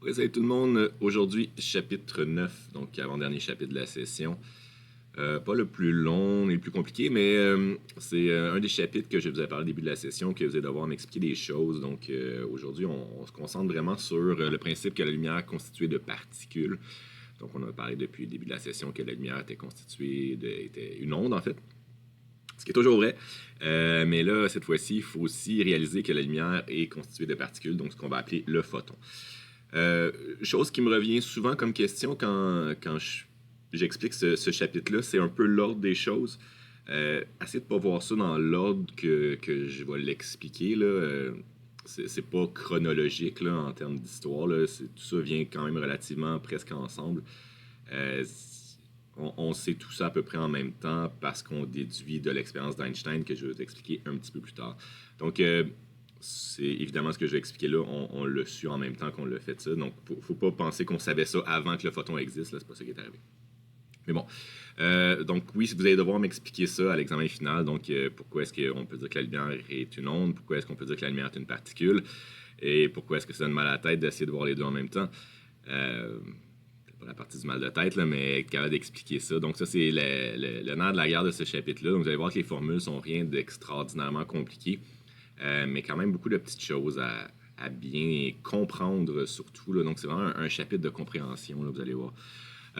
Oui, salut tout le monde. Aujourd'hui, chapitre 9, donc avant-dernier chapitre de la session. Pas le plus long ni le plus compliqué, mais c'est un des chapitres que je vous ai parlé au début de la session, que vous allez devoir m'expliquer des choses. Donc aujourd'hui, on se concentre vraiment sur le principe que la lumière est constituée de particules. Donc on a parlé depuis le début de la session que la lumière était une onde en fait, ce qui est toujours vrai. Mais là, cette fois-ci, il faut aussi réaliser que la lumière est constituée de particules, donc ce qu'on va appeler le photon. Chose qui me revient souvent comme question quand j'explique ce chapitre-là, c'est un peu l'ordre des choses. Essayez de ne pas voir ça dans l'ordre que je vais l'expliquer. Là. C'est pas chronologique là, en termes d'histoire. Là. Tout ça vient quand même relativement presque ensemble. Euh, on sait tout ça à peu près en même temps parce qu'on déduit de l'expérience d'Einstein que je vais vous expliquer un petit peu plus tard. Donc, c'est évidemment ce que je vais expliquer là, on l'a su en même temps qu'on l'a fait ça. Donc, faut pas penser qu'on savait ça avant que le photon existe, là, c'est pas ça qui est arrivé. Mais bon, donc oui, vous allez devoir m'expliquer ça à l'examen final. Donc, pourquoi est-ce qu'on peut dire que la lumière est une onde, pourquoi est-ce qu'on peut dire que la lumière est une particule, et pourquoi est-ce que ça donne mal à la tête d'essayer de voir les deux en même temps. Pas la partie du mal de tête, là, mais être capable d'expliquer ça. Donc, ça, c'est le nerf de la guerre de ce chapitre-là. Donc, vous allez voir que les formules sont rien d'extraordinairement compliqué. Mais quand même beaucoup de petites choses à bien comprendre surtout. Là. Donc c'est vraiment un chapitre de compréhension, là, vous allez voir.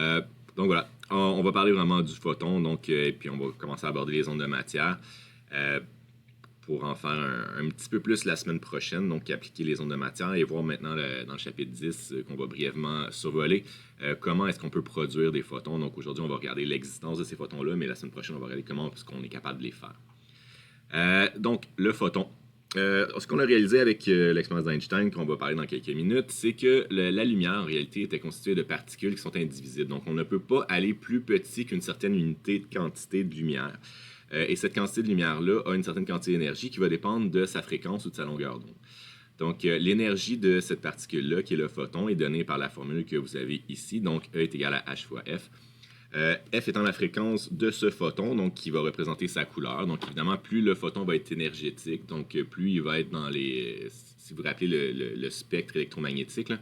Euh, donc voilà, on va parler vraiment du photon, donc, et puis on va commencer à aborder les ondes de matière pour en faire un petit peu plus la semaine prochaine, donc appliquer les ondes de matière et voir maintenant dans le chapitre 10 qu'on va brièvement survoler comment est-ce qu'on peut produire des photons. Donc aujourd'hui, on va regarder l'existence de ces photons-là, mais la semaine prochaine, on va regarder comment est-ce qu'on est capable de les faire. Donc, le photon. Ce qu'on a réalisé avec l'expérience d'Einstein, qu'on va parler dans quelques minutes, c'est que la lumière, en réalité, était constituée de particules qui sont indivisibles. Donc, on ne peut pas aller plus petit qu'une certaine unité de quantité de lumière. Et cette quantité de lumière-là a une certaine quantité d'énergie qui va dépendre de sa fréquence ou de sa longueur d'onde. Donc, l'énergie de cette particule-là, qui est le photon, est donnée par la formule que vous avez ici. Donc, E est égal à H fois F. F étant la fréquence de ce photon, donc qui va représenter sa couleur. Donc évidemment, plus le photon va être énergétique, donc plus il va être dans les... Si vous vous rappelez le spectre électromagnétique, là,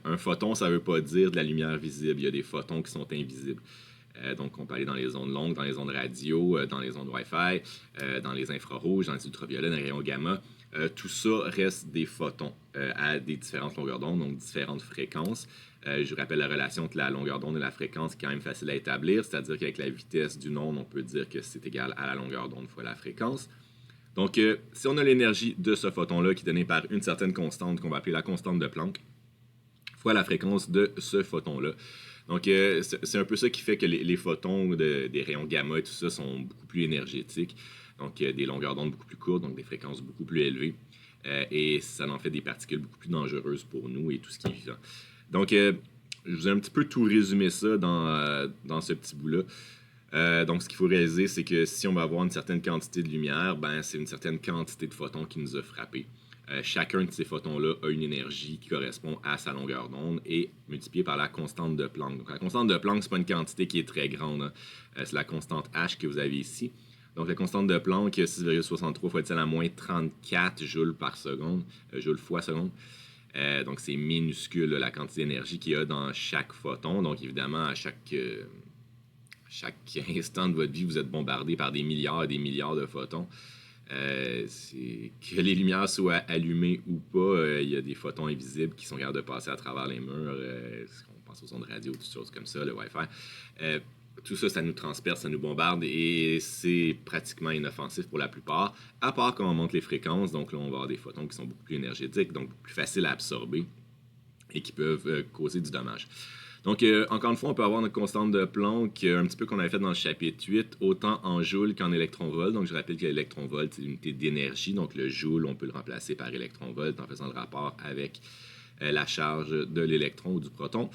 un photon, ça ne veut pas dire de la lumière visible. Il y a des photons qui sont invisibles. Donc on peut aller dans les ondes longues, dans les ondes radio, dans les ondes Wi-Fi, dans les infrarouges, dans les ultraviolets, dans les rayons gamma. Tout ça reste des photons à des différentes longueurs d'onde, donc différentes fréquences. Je vous rappelle la relation entre la longueur d'onde et la fréquence, qui est quand même facile à établir, c'est-à-dire qu'avec la vitesse d'une onde, on peut dire que c'est égal à la longueur d'onde fois la fréquence. Donc, si on a l'énergie de ce photon-là qui est donnée par une certaine constante qu'on va appeler la constante de Planck, fois la fréquence de ce photon-là. Donc, c'est un peu ça qui fait que les photons des rayons gamma et tout ça sont beaucoup plus énergétiques. Donc, des longueurs d'onde beaucoup plus courtes, donc des fréquences beaucoup plus élevées. Et ça en fait des particules beaucoup plus dangereuses pour nous et tout ce qui est vivant. Donc, je vous ai un petit peu tout résumé ça dans ce petit bout-là. Donc, ce qu'il faut réaliser, c'est que si on va avoir une certaine quantité de lumière, ben, c'est une certaine quantité de photons qui nous a frappés. Chacun de ces photons-là a une énergie qui correspond à sa longueur d'onde et multipliée par la constante de Planck. Donc, la constante de Planck, ce n'est pas une quantité qui est très grande. Hein. C'est la constante H que vous avez ici. Donc, la constante de Planck, 6,63 fois 10 à la moins 34 joules par seconde, joules fois seconde. Donc, c'est minuscule là, la quantité d'énergie qu'il y a dans chaque photon. Donc, évidemment, à chaque instant de votre vie, vous êtes bombardé par des milliards et des milliards de photons. Que les lumières soient allumées ou pas, il y a des photons invisibles qui sont capables de passer à travers les murs. On pense aux ondes radio, toutes choses comme ça, le Wi-Fi. Tout ça, ça nous transperce, ça nous bombarde et c'est pratiquement inoffensif pour la plupart, à part quand on monte les fréquences. Donc là, on va avoir des photons qui sont beaucoup plus énergétiques, donc plus faciles à absorber et qui peuvent causer du dommage. Donc, encore une fois, on peut avoir notre constante de Planck, un petit peu qu'on avait fait dans le chapitre 8, autant en joules qu'en électronvolts. Donc, je rappelle que l'électronvolt, c'est l'unité d'énergie. Donc, le joule, on peut le remplacer par électronvolt en faisant le rapport avec la charge de l'électron ou du proton.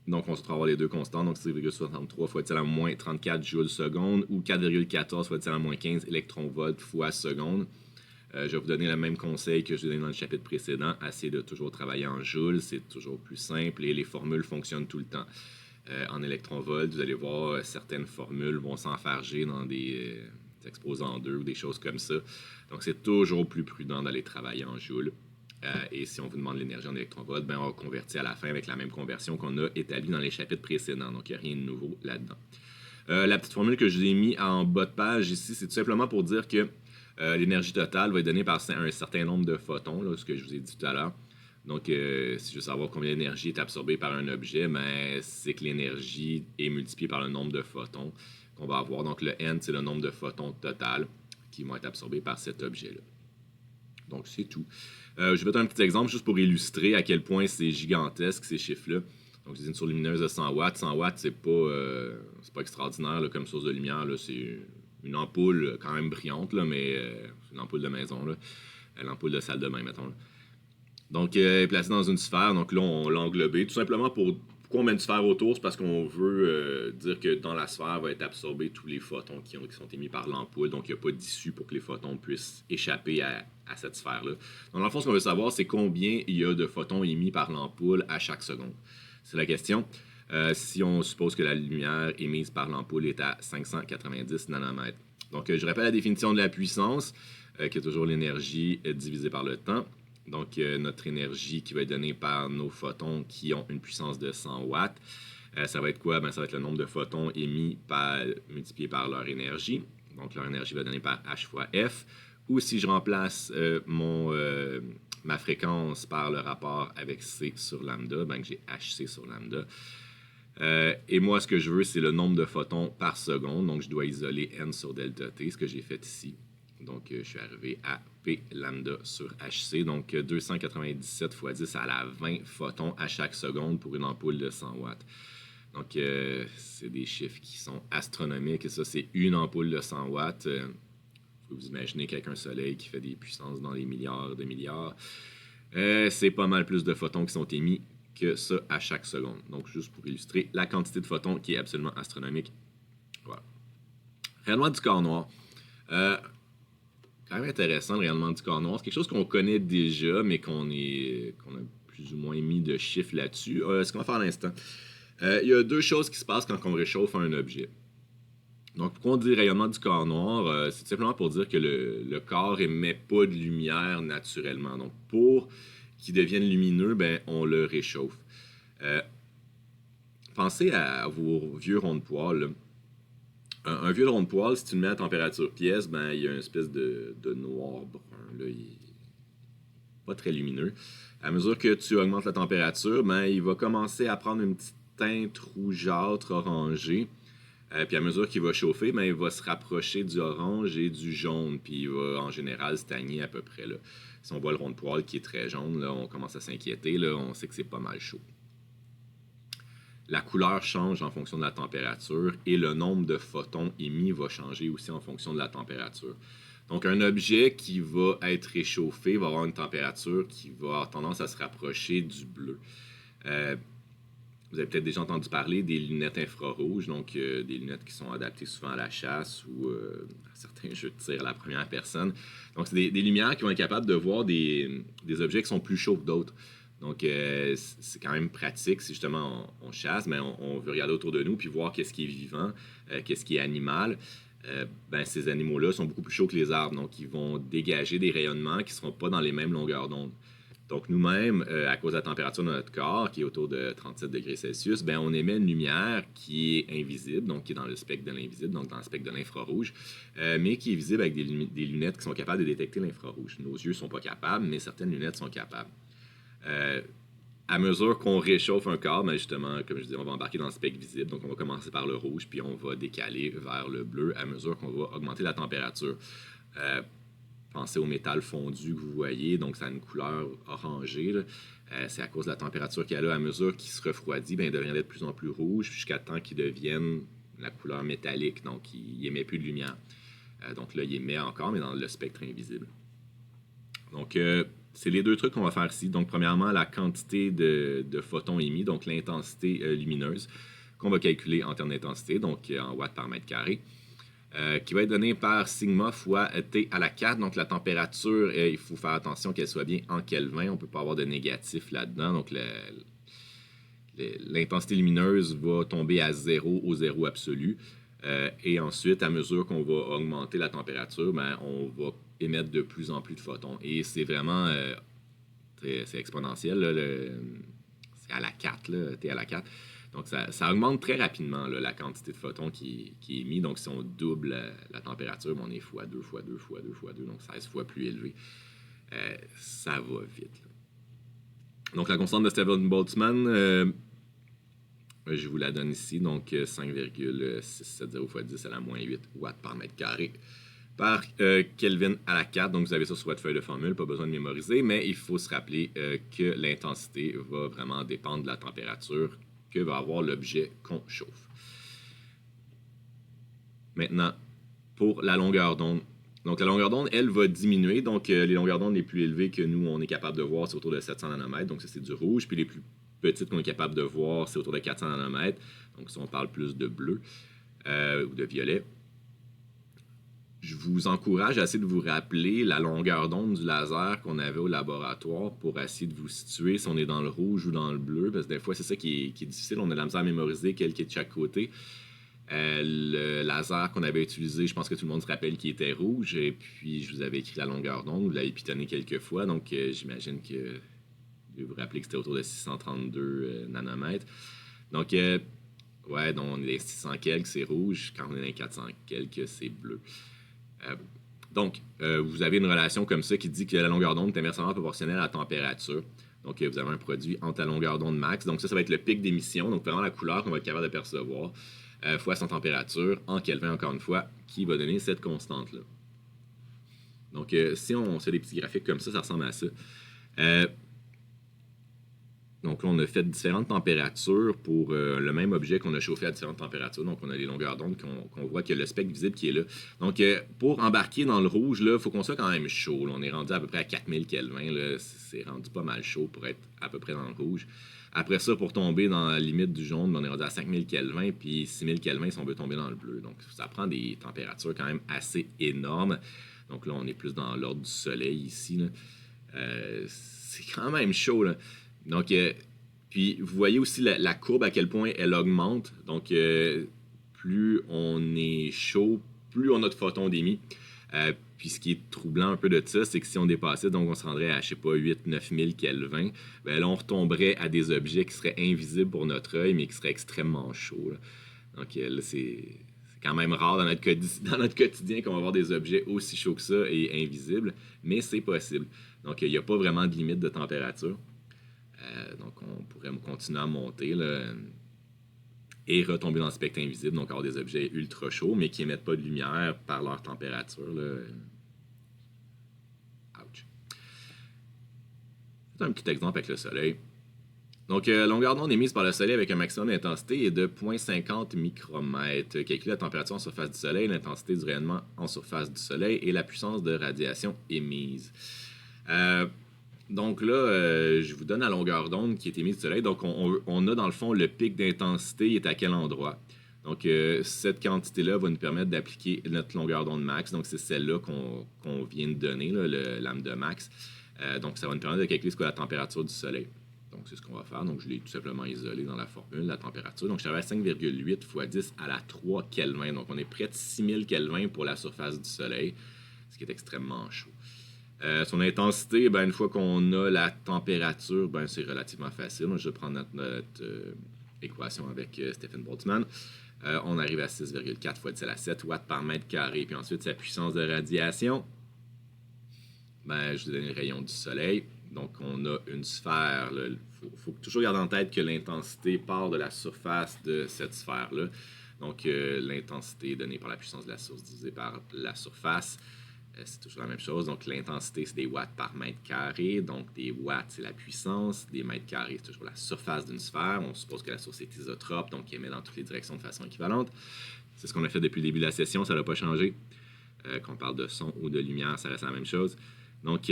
Donc, on se trouve avoir les deux constantes. Donc, 6,63 fois 10 à la moins 34 joules seconde ou 4,14 fois 10 à la moins 15 électronvolts fois seconde. Je vais vous donner le même conseil que je vous ai donné dans le chapitre précédent. Essayez de toujours travailler en joules, c'est toujours plus simple et les formules fonctionnent tout le temps. En électronvolts, vous allez voir, certaines formules vont s'enfarger dans des exposants 2 ou des choses comme ça. Donc, c'est toujours plus prudent d'aller travailler en joules. Et si on vous demande l'énergie en électronvolts, ben, on convertit à la fin avec la même conversion qu'on a établie dans les chapitres précédents. Donc, il n'y a rien de nouveau là-dedans. La petite formule que je vous ai mis en bas de page ici, c'est tout simplement pour dire que l'énergie totale va être donnée par un certain nombre de photons, là, ce que je vous ai dit tout à l'heure. Donc, si je veux savoir combien d'énergie est absorbée par un objet, ben, c'est que l'énergie est multipliée par le nombre de photons qu'on va avoir. Donc, le N, c'est le nombre de photons total qui vont être absorbés par cet objet-là. Donc, c'est tout. Je vais mettre un petit exemple juste pour illustrer à quel point c'est gigantesque, ces chiffres-là. Donc, une source lumineuse de 100 watts. 100 watts, c'est pas extraordinaire là, comme source de lumière. Là. C'est une ampoule quand même brillante, là, mais c'est une ampoule de maison. Là. L'ampoule de salle de bain, mettons. Là. Donc, elle est placée dans une sphère. Donc là, on l'a englobée. Tout simplement pourquoi on met une sphère autour, c'est parce qu'on veut dire que dans la sphère va être absorbé tous les photons qui sont émis par l'ampoule. Donc, il n'y a pas d'issue pour que les photons puissent échapper à cette sphère-là. Donc, dans le fond, ce qu'on veut savoir, c'est combien il y a de photons émis par l'ampoule à chaque seconde. C'est la question. Si on suppose que la lumière émise par l'ampoule est à 590 nanomètres. Donc, je rappelle la définition de la puissance, qui est toujours l'énergie divisée par le temps. Donc, notre énergie qui va être donnée par nos photons qui ont une puissance de 100 watts. Ça va être quoi? Ben, ça va être le nombre de photons émis multiplié par leur énergie. Donc, leur énergie va être donnée par H fois F. Ou si je remplace ma fréquence par le rapport avec C sur lambda, ben, que j'ai HC sur lambda. Et moi, ce que je veux, c'est le nombre de photons par seconde. Donc, je dois isoler N sur delta T, ce que j'ai fait ici. Donc, je suis arrivé à P lambda sur HC. Donc, 297 fois 10 à la 20 photons à chaque seconde pour une ampoule de 100 watts. Donc, c'est des chiffres qui sont astronomiques. Et ça, c'est une ampoule de 100 watts. Vous imaginez qu'avec un soleil qui fait des puissances dans les milliards de milliards, c'est pas mal plus de photons qui sont émis que ça à chaque seconde. Donc, juste pour illustrer la quantité de photons qui est absolument astronomique. Voilà. Rayonnement du corps noir. Quand même intéressant, le rayonnement du corps noir. C'est quelque chose qu'on connaît déjà, mais qu'on a plus ou moins mis de chiffres là-dessus. Ce qu'on va faire à l'instant. Il y a deux choses qui se passent quand on réchauffe un objet. Donc, pourquoi on dit rayonnement du corps noir? C'est simplement pour dire que le corps émet pas de lumière naturellement. Donc, pour qu'il devienne lumineux, ben, on le réchauffe. Pensez à vos vieux ronds de poêle, là. Un vieux rond de poêle, si tu le mets à température pièce, ben, il y a une espèce de noir brun. Là, il n'est pas très lumineux. À mesure que tu augmentes la température, ben, il va commencer à prendre une petite teinte rougeâtre, orangée. Puis à mesure qu'il va chauffer, ben, il va se rapprocher du orange et du jaune. Puis il va en général stagner à peu près. Là. Si on voit le rond de poêle qui est très jaune, là, on commence à s'inquiéter. Là, on sait que c'est pas mal chaud. La couleur change en fonction de la température et le nombre de photons émis va changer aussi en fonction de la température. Donc, un objet qui va être réchauffé va avoir une température qui va avoir tendance à se rapprocher du bleu. Vous avez peut-être déjà entendu parler des lunettes infrarouges, donc des lunettes qui sont adaptées souvent à la chasse ou à certains jeux de tir à la première personne. Donc, c'est des lumières qui vont être capables de voir des objets qui sont plus chauds que d'autres. Donc, c'est quand même pratique si justement on chasse, mais on veut regarder autour de nous puis voir qu'est-ce qui est vivant, qu'est-ce qui est animal. Ben, ces animaux-là sont beaucoup plus chauds que les arbres, donc ils vont dégager des rayonnements qui ne seront pas dans les mêmes longueurs d'onde. Donc, nous-mêmes, à cause de la température de notre corps, qui est autour de 37 degrés Celsius, ben, on émet une lumière qui est invisible, donc qui est dans le spectre de l'invisible, donc dans le spectre de l'infrarouge, mais qui est visible avec des lunettes qui sont capables de détecter l'infrarouge. Nos yeux ne sont pas capables, mais certaines lunettes sont capables. À mesure qu'on réchauffe un corps, ben justement, comme je disais, on va embarquer dans le spectre visible. Donc, on va commencer par le rouge, puis on va décaler vers le bleu à mesure qu'on va augmenter la température. Pensez au métal fondu que vous voyez, donc ça a une couleur orangée. C'est à cause de la température qu'il y a là. À mesure qu'il se refroidit, ben, il devient de plus en plus rouge jusqu'à temps qu'il devienne la couleur métallique. Donc, il n'émet plus de lumière. Donc là, il émet encore, mais dans le spectre invisible. Donc, c'est les deux trucs qu'on va faire ici. Donc, premièrement, la quantité de photons émis, donc l'intensité lumineuse, qu'on va calculer en termes d'intensité, donc en watts par mètre carré, qui va être donnée par sigma fois T à la 4. Donc, la température, il faut faire attention qu'elle soit bien en Kelvin. On ne peut pas avoir de négatif là-dedans. Donc, l'intensité lumineuse va tomber à 0 au zéro absolu. Et ensuite, à mesure qu'on va augmenter la température, ben, on va émettre de plus en plus de photons. Et c'est vraiment c'est exponentiel. Là, c'est à la 4, là, T à la 4. Donc, ça augmente très rapidement là, la quantité de photons qui est émis. Donc, si on double la température, on est x2, x2, x2, x2, donc 16 fois plus élevé. Ça va vite. Là. Donc, la constante de Stephen-Boltzmann, je vous la donne ici. Donc, 5,670 x 10 à la moins 8 watts par mètre carré par Kelvin à la 4. Donc, vous avez ça sur votre feuille de formule, pas besoin de mémoriser, mais il faut se rappeler que l'intensité va vraiment dépendre de la température que va avoir l'objet qu'on chauffe. Maintenant, pour la longueur d'onde. Donc, la longueur d'onde, elle, va diminuer. Donc, les longueurs d'onde les plus élevées que nous, on est capable de voir, c'est autour de 700 nanomètres. Donc, ça, c'est du rouge. Puis, les plus petites qu'on est capable de voir, c'est autour de 400 nanomètres. Donc, si on parle plus de bleu ou de violet. Je vous encourage à essayer de vous rappeler la longueur d'onde du laser qu'on avait au laboratoire pour essayer de vous situer si on est dans le rouge ou dans le bleu. Parce que des fois, c'est ça qui est difficile. On a de la misère à mémoriser quel qui est de chaque côté. Le laser qu'on avait utilisé, je pense que tout le monde se rappelle qu'il était rouge. Et puis, je vous avais écrit la longueur d'onde. Vous l'avez pitonné quelques fois. Donc, j'imagine que vous vous rappelez que c'était autour de 632 nanomètres. Donc, ouais, donc on est dans 600 quelques, c'est rouge. Quand on est dans 400 quelques, c'est bleu. Donc, vous avez une relation comme ça qui dit que la longueur d'onde est inversement proportionnelle à la température. Donc, vous avez un produit entre la longueur d'onde max. Donc, ça va être le pic d'émission. Donc, vraiment la couleur qu'on va être capable de percevoir, fois son température, en Kelvin, encore une fois, qui va donner cette constante-là. Donc, si on fait des petits graphiques comme ça ressemble à ça. Donc là, on a fait différentes températures pour le même objet qu'on a chauffé à différentes températures. Donc, on a les longueurs d'onde qu'on voit qu'il y a le spectre visible qui est là. Donc, pour embarquer dans le rouge, il faut qu'on soit quand même chaud. Là. On est rendu à peu près à 4000 Kelvin. Là. C'est rendu pas mal chaud pour être à peu près dans le rouge. Après ça, pour tomber dans la limite du jaune, on est rendu à 5000 Kelvin, puis 6000 Kelvin si on veut tomber dans le bleu. Donc, ça prend des températures quand même assez énormes. Donc là, on est plus dans l'ordre du soleil ici. Là. C'est quand même chaud, là. Donc, puis vous voyez aussi la courbe à quel point elle augmente. Donc, plus on est chaud, plus on a de photons d'émis. Puis ce qui est troublant un peu de ça, c'est que si on dépassait, donc on se rendrait à, je sais pas, 8-9 000 Kelvin, ben là, on retomberait à des objets qui seraient invisibles pour notre œil, mais qui seraient extrêmement chauds. Là. Donc là, c'est quand même rare dans notre quotidien qu'on va avoir des objets aussi chauds que ça et invisibles, mais c'est possible. Donc, il n'y a pas vraiment de limite de température. Donc, on pourrait continuer à monter là, et retomber dans le spectre invisible, donc avoir des objets ultra chauds, mais qui n'émettent pas de lumière par leur température. Là. Ouch. C'est un petit exemple avec le Soleil. Donc, la longueur d'onde émise par le Soleil avec un maximum d'intensité est de 0,50 micromètres. Calculer la température en surface du Soleil, l'intensité du rayonnement en surface du Soleil et la puissance de radiation émise. Donc là, je vous donne la longueur d'onde qui est émise du Soleil. Donc, on a dans le fond le pic d'intensité est à quel endroit. Donc, cette quantité-là va nous permettre d'appliquer notre longueur d'onde max. Donc, c'est celle-là qu'on vient de donner, là, le lambda max. Donc, ça va nous permettre de calculer ce qu'est la température du Soleil. Donc, c'est ce qu'on va faire. Donc, je l'ai tout simplement isolé dans la formule, la température. Donc, je suis à 5,8 x 10 à la 3 Kelvin. Donc, on est près de 6000 Kelvin pour la surface du Soleil, ce qui est extrêmement chaud. Son intensité, ben, une fois qu'on a la température, ben, c'est relativement facile. Je vais prendre notre équation avec Stephen Boltzmann. On arrive à 6,4 x 10 à la 7 watts par mètre carré. Puis ensuite, sa puissance de radiation, ben, je vous donne le rayon du Soleil. Donc, on a une sphère. Il faut toujours garder en tête que l'intensité part de la surface de cette sphère-là. Donc, l'intensité est donnée par la puissance de la source divisée par la surface. C'est toujours la même chose. Donc, l'intensité, c'est des watts par mètre carré. Donc, des watts, c'est la puissance. Des mètres carrés, c'est toujours la surface d'une sphère. On suppose que la source est isotrope, donc elle émet dans toutes les directions de façon équivalente. C'est ce qu'on a fait depuis le début de la session. Ça n'a pas changé. Qu'on parle de son ou de lumière, ça reste la même chose. Donc,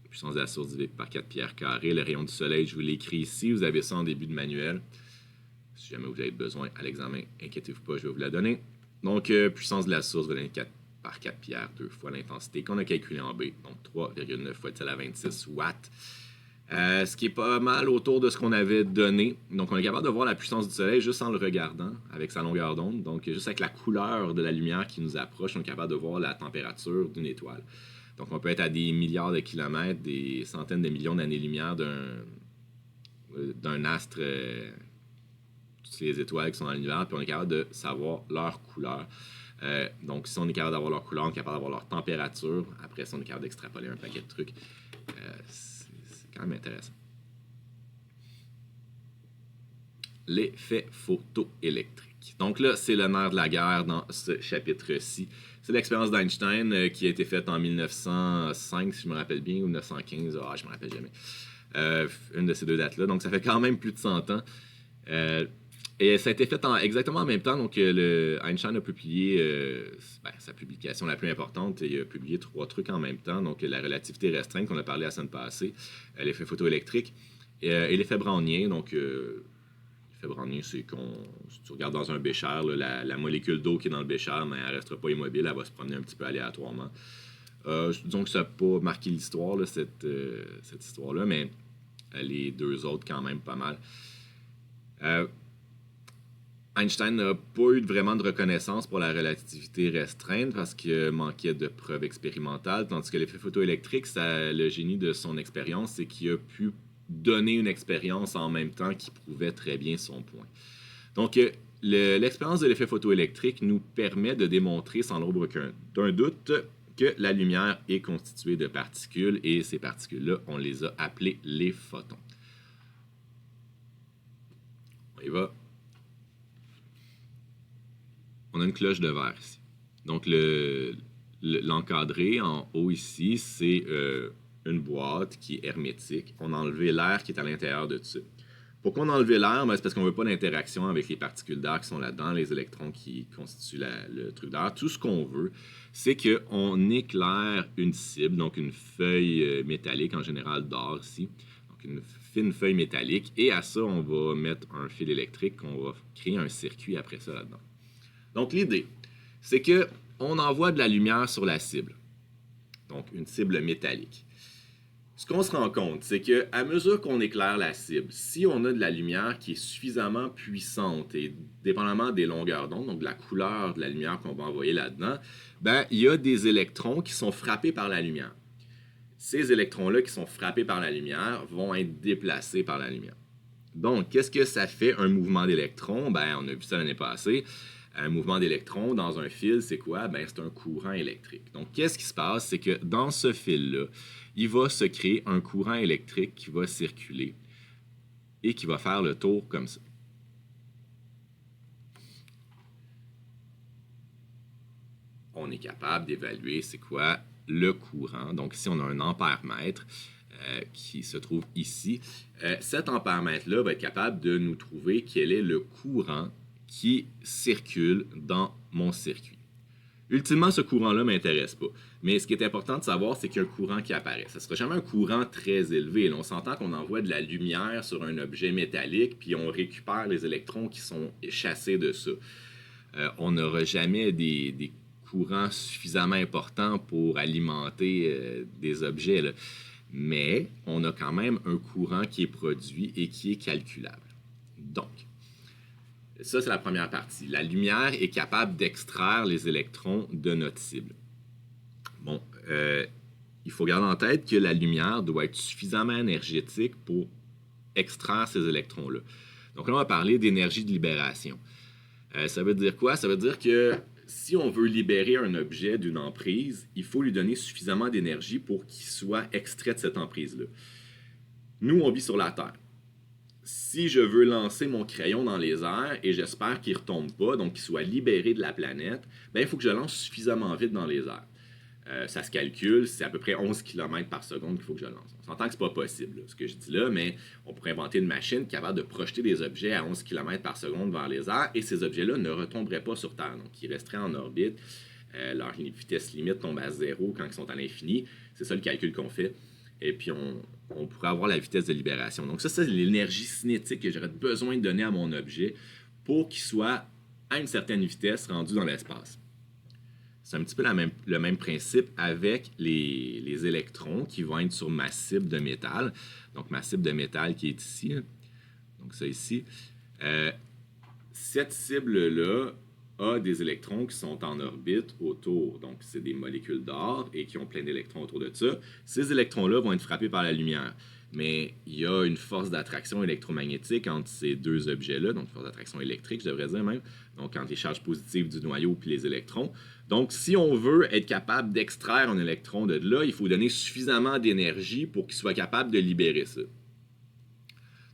puissance de la source divisée par 4 pierres carrées. Le rayon du Soleil, je vous l'ai écrit ici. Vous avez ça en début de manuel. Si jamais vous avez besoin à l'examen, inquiétez-vous pas, je vais vous la donner. Donc, puissance de la source, vous donner 4 par 4 pierres, 2 fois l'intensité qu'on a calculé en B, donc 3,9 fois 10 à la 26 watts. Ce qui est pas mal autour de ce qu'on avait donné. Donc, on est capable de voir la puissance du Soleil juste en le regardant, avec sa longueur d'onde. Donc, juste avec la couleur de la lumière qui nous approche, on est capable de voir la température d'une étoile. Donc, on peut être à des milliards de kilomètres, des centaines de millions d'années-lumière d'un astre, toutes les étoiles qui sont dans l'univers, puis on est capable de savoir leur couleur. Donc, si on est capable d'avoir leur couleur, on est capable d'avoir leur température. Après ça, on est capable d'extrapoler un paquet de trucs. C'est quand même intéressant. L'effet photoélectrique. Donc là, c'est le nerf de la guerre dans ce chapitre-ci. C'est l'expérience d'Einstein qui a été faite en 1905, si je me rappelle bien, ou 1915, je me rappelle jamais. Une de ces deux dates-là. Donc ça fait quand même plus de 100 ans. Et ça a été fait exactement en même temps. Donc Einstein a publié sa publication la plus importante. Il a publié 3 trucs en même temps. Donc la relativité restreinte qu'on a parlé la semaine passée, l'effet photoélectrique et l'effet brownien. Donc l'effet brownien, c'est si tu regardes dans un bécher, là, la molécule d'eau qui est dans le bécher, mais elle ne restera pas immobile, elle va se promener un petit peu aléatoirement. Disons que ça n'a pas marqué l'histoire, là, cette histoire-là, mais les deux autres, quand même, pas mal. Einstein n'a pas eu vraiment de reconnaissance pour la relativité restreinte parce qu'il manquait de preuves expérimentales, tandis que l'effet photoélectrique, le génie de son expérience, c'est qu'il a pu donner une expérience en même temps qui prouvait très bien son point. Donc, l'expérience de l'effet photoélectrique nous permet de démontrer sans l'ombre d'un doute que la lumière est constituée de particules et ces particules-là, on les a appelées les photons. On y va. On a une cloche de verre ici. Donc, l'encadré en haut ici, c'est une boîte qui est hermétique. On a enlevé l'air qui est à l'intérieur de ça. Pourquoi on a enlevé l'air? C'est parce qu'on ne veut pas d'interaction avec les particules d'air qui sont là-dedans, les électrons qui constituent le truc d'air. Tout ce qu'on veut, c'est qu'on éclaire une cible, donc une feuille métallique, en général d'or ici. Donc une fine feuille métallique. Et à ça, on va mettre un fil électrique, on va créer un circuit après ça là-dedans. Donc l'idée, c'est qu'on envoie de la lumière sur la cible. Donc une cible métallique. Ce qu'on se rend compte, c'est qu'à mesure qu'on éclaire la cible, si on a de la lumière qui est suffisamment puissante et dépendamment des longueurs d'onde, donc de la couleur de la lumière qu'on va envoyer là-dedans, il y a des électrons qui sont frappés par la lumière. Ces électrons-là qui sont frappés par la lumière vont être déplacés par la lumière. Donc, qu'est-ce que ça fait un mouvement d'électrons? On a vu ça l'année passée. Un mouvement d'électrons dans un fil, c'est quoi? C'est un courant électrique. Donc, qu'est-ce qui se passe? C'est que dans ce fil-là, il va se créer un courant électrique qui va circuler et qui va faire le tour comme ça. On est capable d'évaluer c'est quoi le courant. Donc, ici, on a un ampère-mètre qui se trouve ici. Cet ampère-mètre-là va être capable de nous trouver quel est le courant qui circule dans mon circuit. Ultimement, ce courant-là ne m'intéresse pas. Mais ce qui est important de savoir, c'est qu'il y a un courant qui apparaît. Ça ne sera jamais un courant très élevé. Là, on s'entend qu'on envoie de la lumière sur un objet métallique, puis on récupère les électrons qui sont chassés de ça. On n'aura jamais des courants suffisamment importants pour alimenter des objets, là. Mais on a quand même un courant qui est produit et qui est calculable. Donc, ça, c'est la première partie. La lumière est capable d'extraire les électrons de notre cible. Bon, il faut garder en tête que la lumière doit être suffisamment énergétique pour extraire ces électrons-là. Donc là, on va parler d'énergie de libération. Ça veut dire quoi? Ça veut dire que si on veut libérer un objet d'une emprise, il faut lui donner suffisamment d'énergie pour qu'il soit extrait de cette emprise-là. Nous, on vit sur la Terre. Si je veux lancer mon crayon dans les airs et j'espère qu'il ne retombe pas, donc qu'il soit libéré de la planète, il faut que je lance suffisamment vite dans les airs. Ça se calcule, c'est à peu près 11 km par seconde qu'il faut que je lance. On s'entend que ce n'est pas possible, là, ce que je dis là, mais on pourrait inventer une machine capable de projeter des objets à 11 km par seconde vers les airs et ces objets-là ne retomberaient pas sur Terre. Donc, ils resteraient en orbite. Leur vitesse limite tombe à 0 quand ils sont à l'infini. C'est ça le calcul qu'on fait. Et puis, on pourrait avoir la vitesse de libération. Donc ça, c'est l'énergie cinétique que j'aurais besoin de donner à mon objet pour qu'il soit à une certaine vitesse rendu dans l'espace. C'est un petit peu le même principe avec les électrons qui vont être sur ma cible de métal. Donc, ma cible de métal qui est ici. Donc, ça ici. Cette cible-là a des électrons qui sont en orbite autour. Donc, c'est des molécules d'or et qui ont plein d'électrons autour de ça. Ces électrons-là vont être frappés par la lumière. Mais il y a une force d'attraction électromagnétique entre ces deux objets-là, donc une force d'attraction électrique, je devrais dire même, donc entre les charges positives du noyau et les électrons. Donc, si on veut être capable d'extraire un électron de là, il faut donner suffisamment d'énergie pour qu'il soit capable de libérer ça.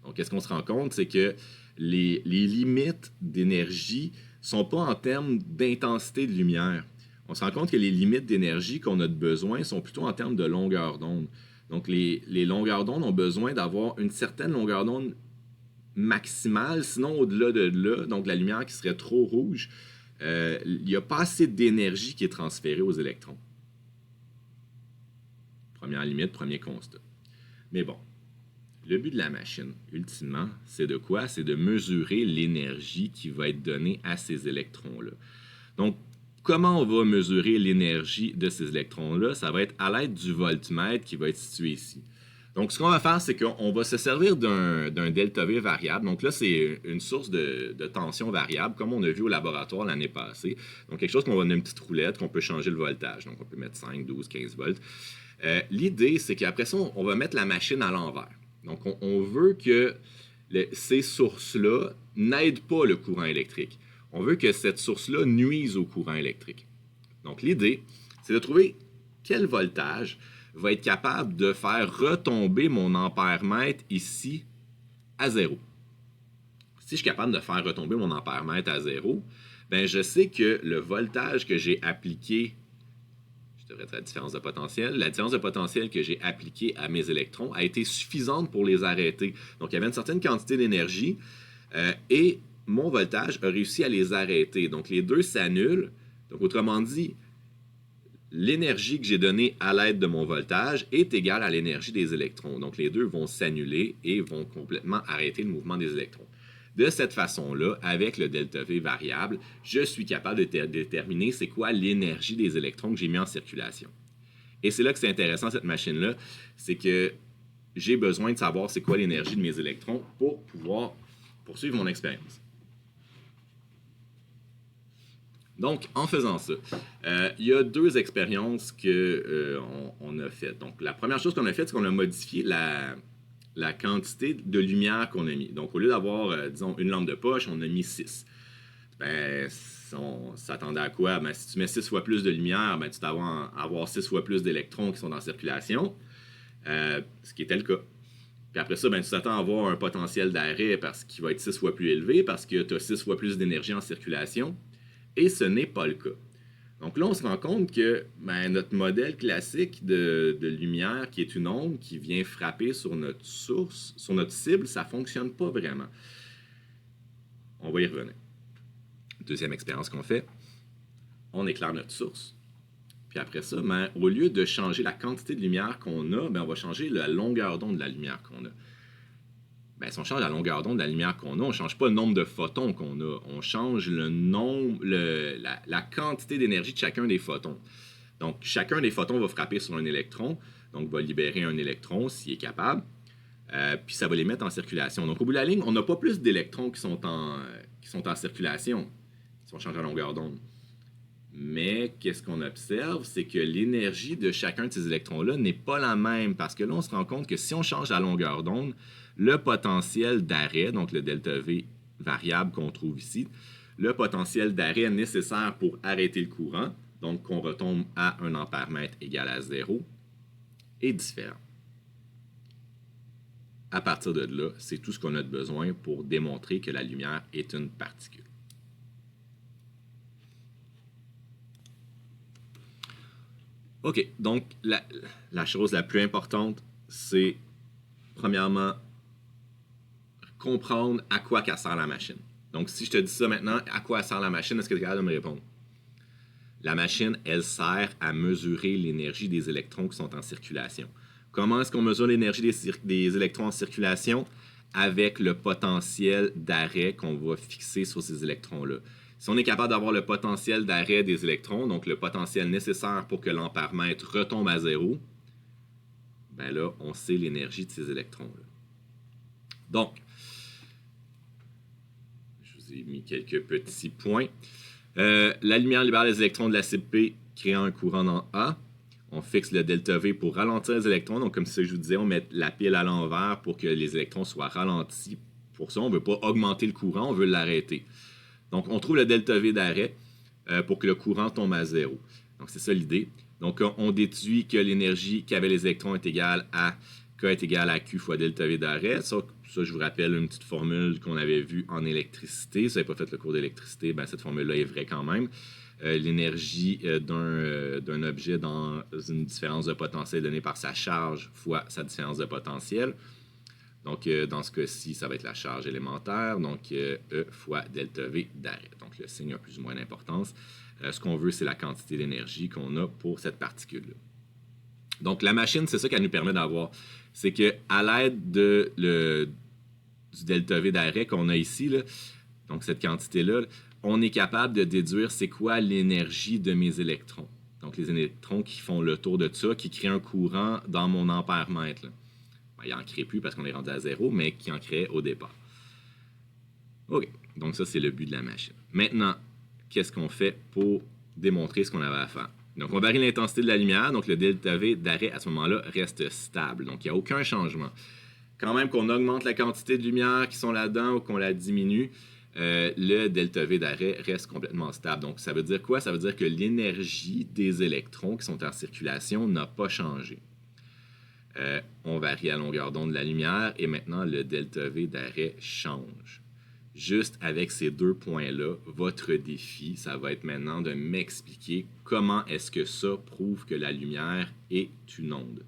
Donc, qu'est-ce qu'on se rend compte? C'est que les limites d'énergie ne sont pas en termes d'intensité de lumière. On se rend compte que les limites d'énergie qu'on a de besoin sont plutôt en termes de longueur d'onde. Donc, les longueurs d'onde ont besoin d'avoir une certaine longueur d'onde maximale, sinon au-delà de là, donc la lumière qui serait trop rouge, il n'y a pas assez d'énergie qui est transférée aux électrons. Première limite, premier constat. Mais bon, le but de la machine, ultimement, c'est de quoi? C'est de mesurer l'énergie qui va être donnée à ces électrons-là. Donc, comment on va mesurer l'énergie de ces électrons-là? Ça va être à l'aide du voltmètre qui va être situé ici. Donc, ce qu'on va faire, c'est qu'on va se servir d'un delta V variable. Donc là, c'est une source de tension variable, comme on a vu au laboratoire l'année passée. Donc, quelque chose qu'on va donner une petite roulette, qu'on peut changer le voltage. Donc, on peut mettre 5, 12, 15 volts. L'idée, c'est qu'après ça, on va mettre la machine à l'envers. Donc, on veut que ces sources-là n'aident pas le courant électrique. On veut que cette source-là nuise au courant électrique. Donc, l'idée, c'est de trouver quel voltage va être capable de faire retomber mon ampère-mètre ici à 0. Si je suis capable de faire retomber mon ampère-mètre à 0, ben je sais que le voltage que j'ai appliqué, je devrais dire la différence de potentiel que j'ai appliquée à mes électrons a été suffisante pour les arrêter. Donc, il y avait une certaine quantité d'énergie et mon voltage a réussi à les arrêter. Donc, les deux s'annulent. Donc, autrement dit, l'énergie que j'ai donnée à l'aide de mon voltage est égale à l'énergie des électrons. Donc, les deux vont s'annuler et vont complètement arrêter le mouvement des électrons. De cette façon-là, avec le delta V variable, je suis capable de déterminer c'est quoi l'énergie des électrons que j'ai mis en circulation. Et c'est là que c'est intéressant, cette machine-là, c'est que j'ai besoin de savoir c'est quoi l'énergie de mes électrons pour pouvoir poursuivre mon expérience. Donc, en faisant ça, il y a deux expériences qu'on a faites. Donc, la première chose qu'on a faite, c'est qu'on a modifié la quantité de lumière qu'on a mis. Donc, au lieu d'avoir, disons, une lampe de poche, on a mis 6. Ben, on s'attendait à quoi? Ben, si tu mets 6 fois plus de lumière, ben, tu vas avoir 6 fois plus d'électrons qui sont en circulation, ce qui était le cas. Puis après ça, ben, tu t'attends à avoir un potentiel d'arrêt qui va être 6 fois plus élevé parce que tu as 6 fois plus d'énergie en circulation. Et ce n'est pas le cas. Donc là, on se rend compte que notre modèle classique de lumière, qui est une onde qui vient frapper sur notre source, sur notre cible, ça ne fonctionne pas vraiment. On va y revenir. Deuxième expérience qu'on fait, on éclaire notre source. Puis après ça, au lieu de changer la quantité de lumière qu'on a, on va changer la longueur d'onde de la lumière qu'on a. Si on change la longueur d'onde de la lumière qu'on a, on ne change pas le nombre de photons qu'on a. On change la quantité d'énergie de chacun des photons. Donc, chacun des photons va frapper sur un électron, donc va libérer un électron s'il est capable, puis ça va les mettre en circulation. Donc, au bout de la ligne, on n'a pas plus d'électrons qui sont en circulation si on change la longueur d'onde. Mais qu'est-ce qu'on observe? C'est que l'énergie de chacun de ces électrons-là n'est pas la même, parce que là, on se rend compte que si on change la longueur d'onde, le potentiel d'arrêt, donc le delta V variable qu'on trouve ici, le potentiel d'arrêt nécessaire pour arrêter le courant, donc qu'on retombe à un ampère-mètre égal à 0, est différent. À partir de là, c'est tout ce qu'on a de besoin pour démontrer que la lumière est une particule. OK, donc la chose la plus importante, c'est, premièrement, comprendre à quoi qu'elle sert la machine. Donc, si je te dis ça maintenant, à quoi sert la machine, est-ce que tu es capable de me répondre? La machine, elle sert à mesurer l'énergie des électrons qui sont en circulation. Comment est-ce qu'on mesure l'énergie des électrons en circulation? Avec le potentiel d'arrêt qu'on va fixer sur ces électrons-là. Si on est capable d'avoir le potentiel d'arrêt des électrons, donc le potentiel nécessaire pour que l'ampère-mètre retombe à 0, ben là, on sait l'énergie de ces électrons-là. Donc, je vous ai mis quelques petits points. La lumière libère les électrons de la cible P, créant un courant dans A. On fixe le delta V pour ralentir les électrons. Donc, comme ça, je vous disais, on met la pile à l'envers pour que les électrons soient ralentis. Pour ça, on ne veut pas augmenter le courant, on veut l'arrêter. Donc, on trouve le delta V d'arrêt pour que le courant tombe à zéro. Donc, c'est ça l'idée. Donc, on déduit que l'énergie qu'avaient les électrons est égale à K est égal à Q fois delta V d'arrêt. Ça, je vous rappelle une petite formule qu'on avait vue en électricité. Si vous n'avez pas fait le cours d'électricité, ben, cette formule-là est vraie quand même. L'énergie d'un objet dans une différence de potentiel donnée par sa charge fois sa différence de potentiel. Donc, dans ce cas-ci, ça va être la charge élémentaire, donc E fois delta V d'arrêt. Donc, le signe a plus ou moins d'importance. Ce qu'on veut, c'est la quantité d'énergie qu'on a pour cette particule-là. Donc, la machine, c'est ça qu'elle nous permet d'avoir. C'est qu'à l'aide du delta V d'arrêt qu'on a ici, là, donc cette quantité-là, on est capable de déduire c'est quoi l'énergie de mes électrons. Donc, les électrons qui font le tour de ça, qui créent un courant dans mon ampère-mètre. Ben, il n'en crée plus parce qu'on est rendu à zéro, mais qui en créait au départ. OK. Donc, ça, c'est le but de la machine. Maintenant, qu'est-ce qu'on fait pour démontrer ce qu'on avait à faire? Donc, on varie l'intensité de la lumière. Donc, le delta V d'arrêt, à ce moment-là, reste stable. Donc, il n'y a aucun changement. Quand même qu'on augmente la quantité de lumière qui sont là-dedans ou qu'on la diminue, le delta V d'arrêt reste complètement stable. Donc, ça veut dire quoi? Ça veut dire que l'énergie des électrons qui sont en circulation n'a pas changé. On varie la longueur d'onde de la lumière et maintenant, le delta V d'arrêt change. Juste avec ces deux points-là, votre défi, ça va être maintenant de m'expliquer comment est-ce que ça prouve que la lumière est une onde.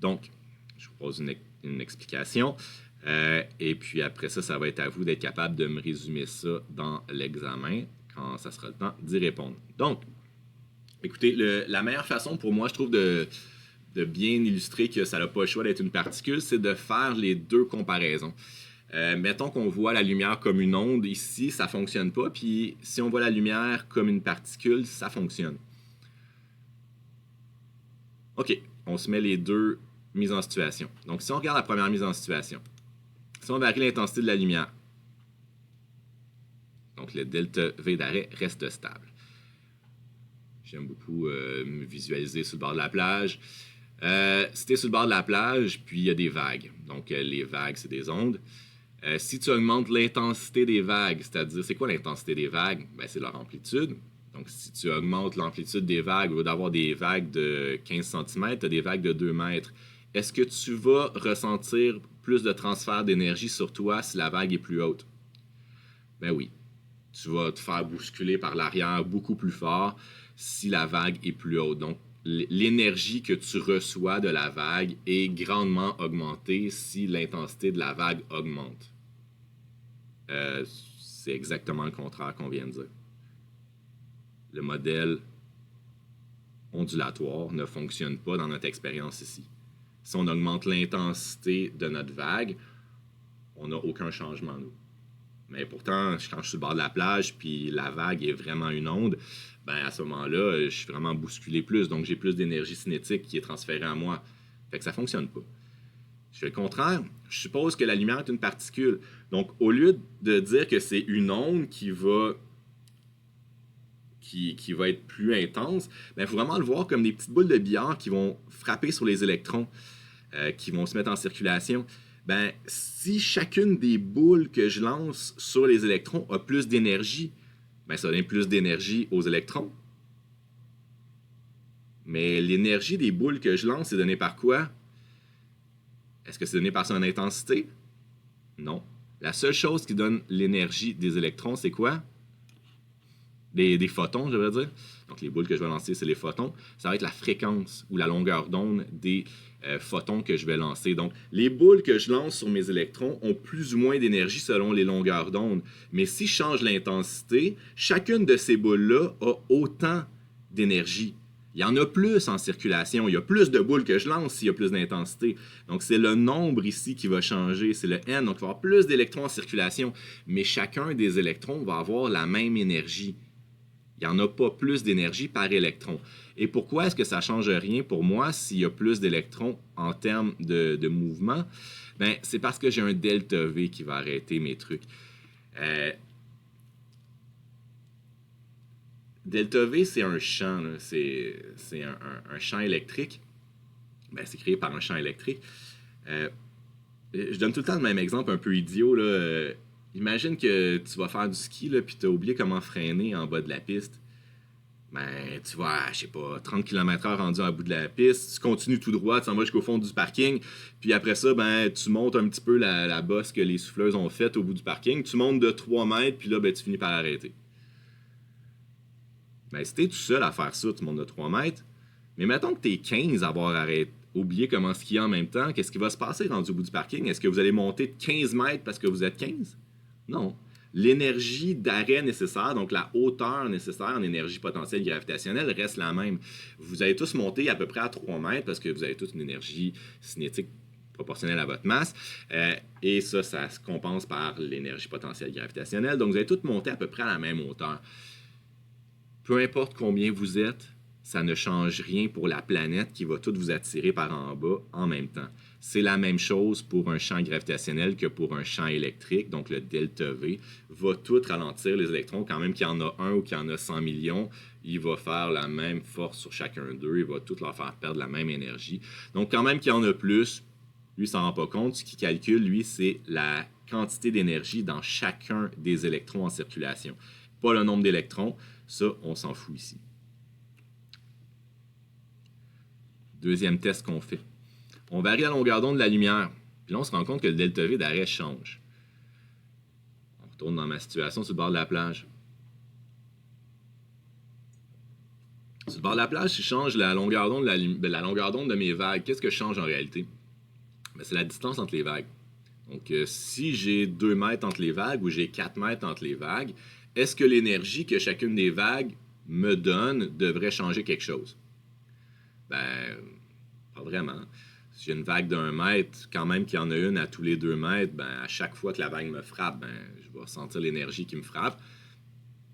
Donc, je vous pose une explication. Et puis après ça, ça va être à vous d'être capable de me résumer ça dans l'examen quand ça sera le temps d'y répondre. Donc, écoutez, la meilleure façon pour moi, je trouve, de bien illustrer que ça n'a pas le choix d'être une particule, c'est de faire les deux comparaisons. Mettons qu'on voit la lumière comme une onde ici, ça ne fonctionne pas. Puis si on voit la lumière comme une particule, ça fonctionne. OK, on se met les deux mises en situation. Donc si on regarde la première mise en situation, si on varie l'intensité de la lumière, donc le delta V d'arrêt reste stable. J'aime beaucoup me visualiser sur le bord de la plage. Si tu es sur le bord de la plage, puis il y a des vagues. Donc les vagues, c'est des ondes. Si tu augmentes l'intensité des vagues, c'est-à-dire, c'est quoi l'intensité des vagues? Ben, c'est leur amplitude. Donc, si tu augmentes l'amplitude des vagues, au lieu d'avoir des vagues de 15 cm, tu as des vagues de 2 mètres. Est-ce que tu vas ressentir plus de transfert d'énergie sur toi si la vague est plus haute? Ben oui. Tu vas te faire bousculer par l'arrière beaucoup plus fort si la vague est plus haute. Donc, l'énergie que tu reçois de la vague est grandement augmentée si l'intensité de la vague augmente. C'est exactement le contraire qu'on vient de dire. Le modèle ondulatoire ne fonctionne pas dans notre expérience ici. Si on augmente l'intensité de notre vague, on n'a aucun changement, nous. Mais pourtant, quand je suis sur le bord de la plage puis la vague est vraiment une onde, ben à ce moment-là, je suis vraiment bousculé plus. Donc, j'ai plus d'énergie cinétique qui est transférée à moi. Fait que ça ne fonctionne pas. Je fais le contraire. Je suppose que la lumière est une particule. Donc, au lieu de dire que c'est une onde qui va être plus intense, il faut vraiment le voir comme des petites boules de billard qui vont frapper sur les électrons, qui vont se mettre en circulation. Ben, si chacune des boules que je lance sur les électrons a plus d'énergie, ben, ça donne plus d'énergie aux électrons. Mais l'énergie des boules que je lance, c'est donné par quoi? Est-ce que c'est donné par son intensité? Non. La seule chose qui donne l'énergie des électrons, c'est quoi? Des photons, je veux dire. Donc, les boules que je vais lancer, c'est les photons. Ça va être la fréquence ou la longueur d'onde des photons que je vais lancer. Donc, les boules que je lance sur mes électrons ont plus ou moins d'énergie selon les longueurs d'onde. Mais si je change l'intensité, chacune de ces boules-là a autant d'énergie. Il y en a plus en circulation. Il y a plus de boules que je lance s'il y a plus d'intensité. Donc, c'est le nombre ici qui va changer. C'est le N. Donc, il va y avoir plus d'électrons en circulation. Mais chacun des électrons va avoir la même énergie. Il n'y en a pas plus d'énergie par électron. Et pourquoi est-ce que ça ne change rien pour moi s'il y a plus d'électrons en termes de mouvement? Ben, c'est parce que j'ai un delta V qui va arrêter mes trucs. Delta V, c'est un champ, là. C'est un champ électrique. Ben, c'est créé par un champ électrique. Euh, je donne tout le temps le même exemple un peu idiot, là. Imagine que tu vas faire du ski, là, puis tu as oublié comment freiner en bas de la piste. Ben, tu vas, je sais pas, 30 km/h rendu à bout de la piste, tu continues tout droit, tu s'en vas jusqu'au fond du parking, puis après ça, ben, tu montes un petit peu la bosse que les souffleuses ont faite au bout du parking, tu montes de 3 mètres, puis là, ben, tu finis par arrêter. Ben, si t'es tout seul à faire ça, tu montes de 3 mètres, mais mettons que t'es 15 à avoir oublié comment skier en même temps, qu'est-ce qui va se passer rendu au bout du parking? Est-ce que vous allez monter de 15 mètres parce que vous êtes 15? Non. L'énergie d'arrêt nécessaire, donc la hauteur nécessaire en énergie potentielle gravitationnelle, reste la même. Vous allez tous monter à peu près à 3 mètres parce que vous avez toute une énergie cinétique proportionnelle à votre masse. Et ça se compense par l'énergie potentielle gravitationnelle. Donc, vous allez tous monter à peu près à la même hauteur. Peu importe combien vous êtes, ça ne change rien pour la planète qui va tout vous attirer par en bas en même temps. C'est la même chose pour un champ gravitationnel que pour un champ électrique, donc le delta V, va tout ralentir les électrons, quand même qu'il y en a un ou qu'il y en a 100 millions, il va faire la même force sur chacun d'eux, il va tout leur faire perdre la même énergie. Donc quand même qu'il y en a plus, lui il s'en rend pas compte, ce qu'il calcule, lui, c'est la quantité d'énergie dans chacun des électrons en circulation. Pas le nombre d'électrons, ça, on s'en fout ici. Deuxième test qu'on fait. On varie la longueur d'onde de la lumière. Puis là, on se rend compte que le delta V d'arrêt change. On retourne dans ma situation sur le bord de la plage. Sur le bord de la plage, si je change la longueur d'onde la longueur d'onde de mes vagues, qu'est-ce que je change en réalité? Ben, c'est la distance entre les vagues. Donc, si j'ai 2 mètres entre les vagues ou j'ai 4 mètres entre les vagues, est-ce que l'énergie que chacune des vagues me donne devrait changer quelque chose? Ben, pas vraiment. Si j'ai une vague d'1 mètre, quand même qu'il y en a une à tous les 2 mètres, ben, à chaque fois que la vague me frappe, ben, je vais sentir l'énergie qui me frappe.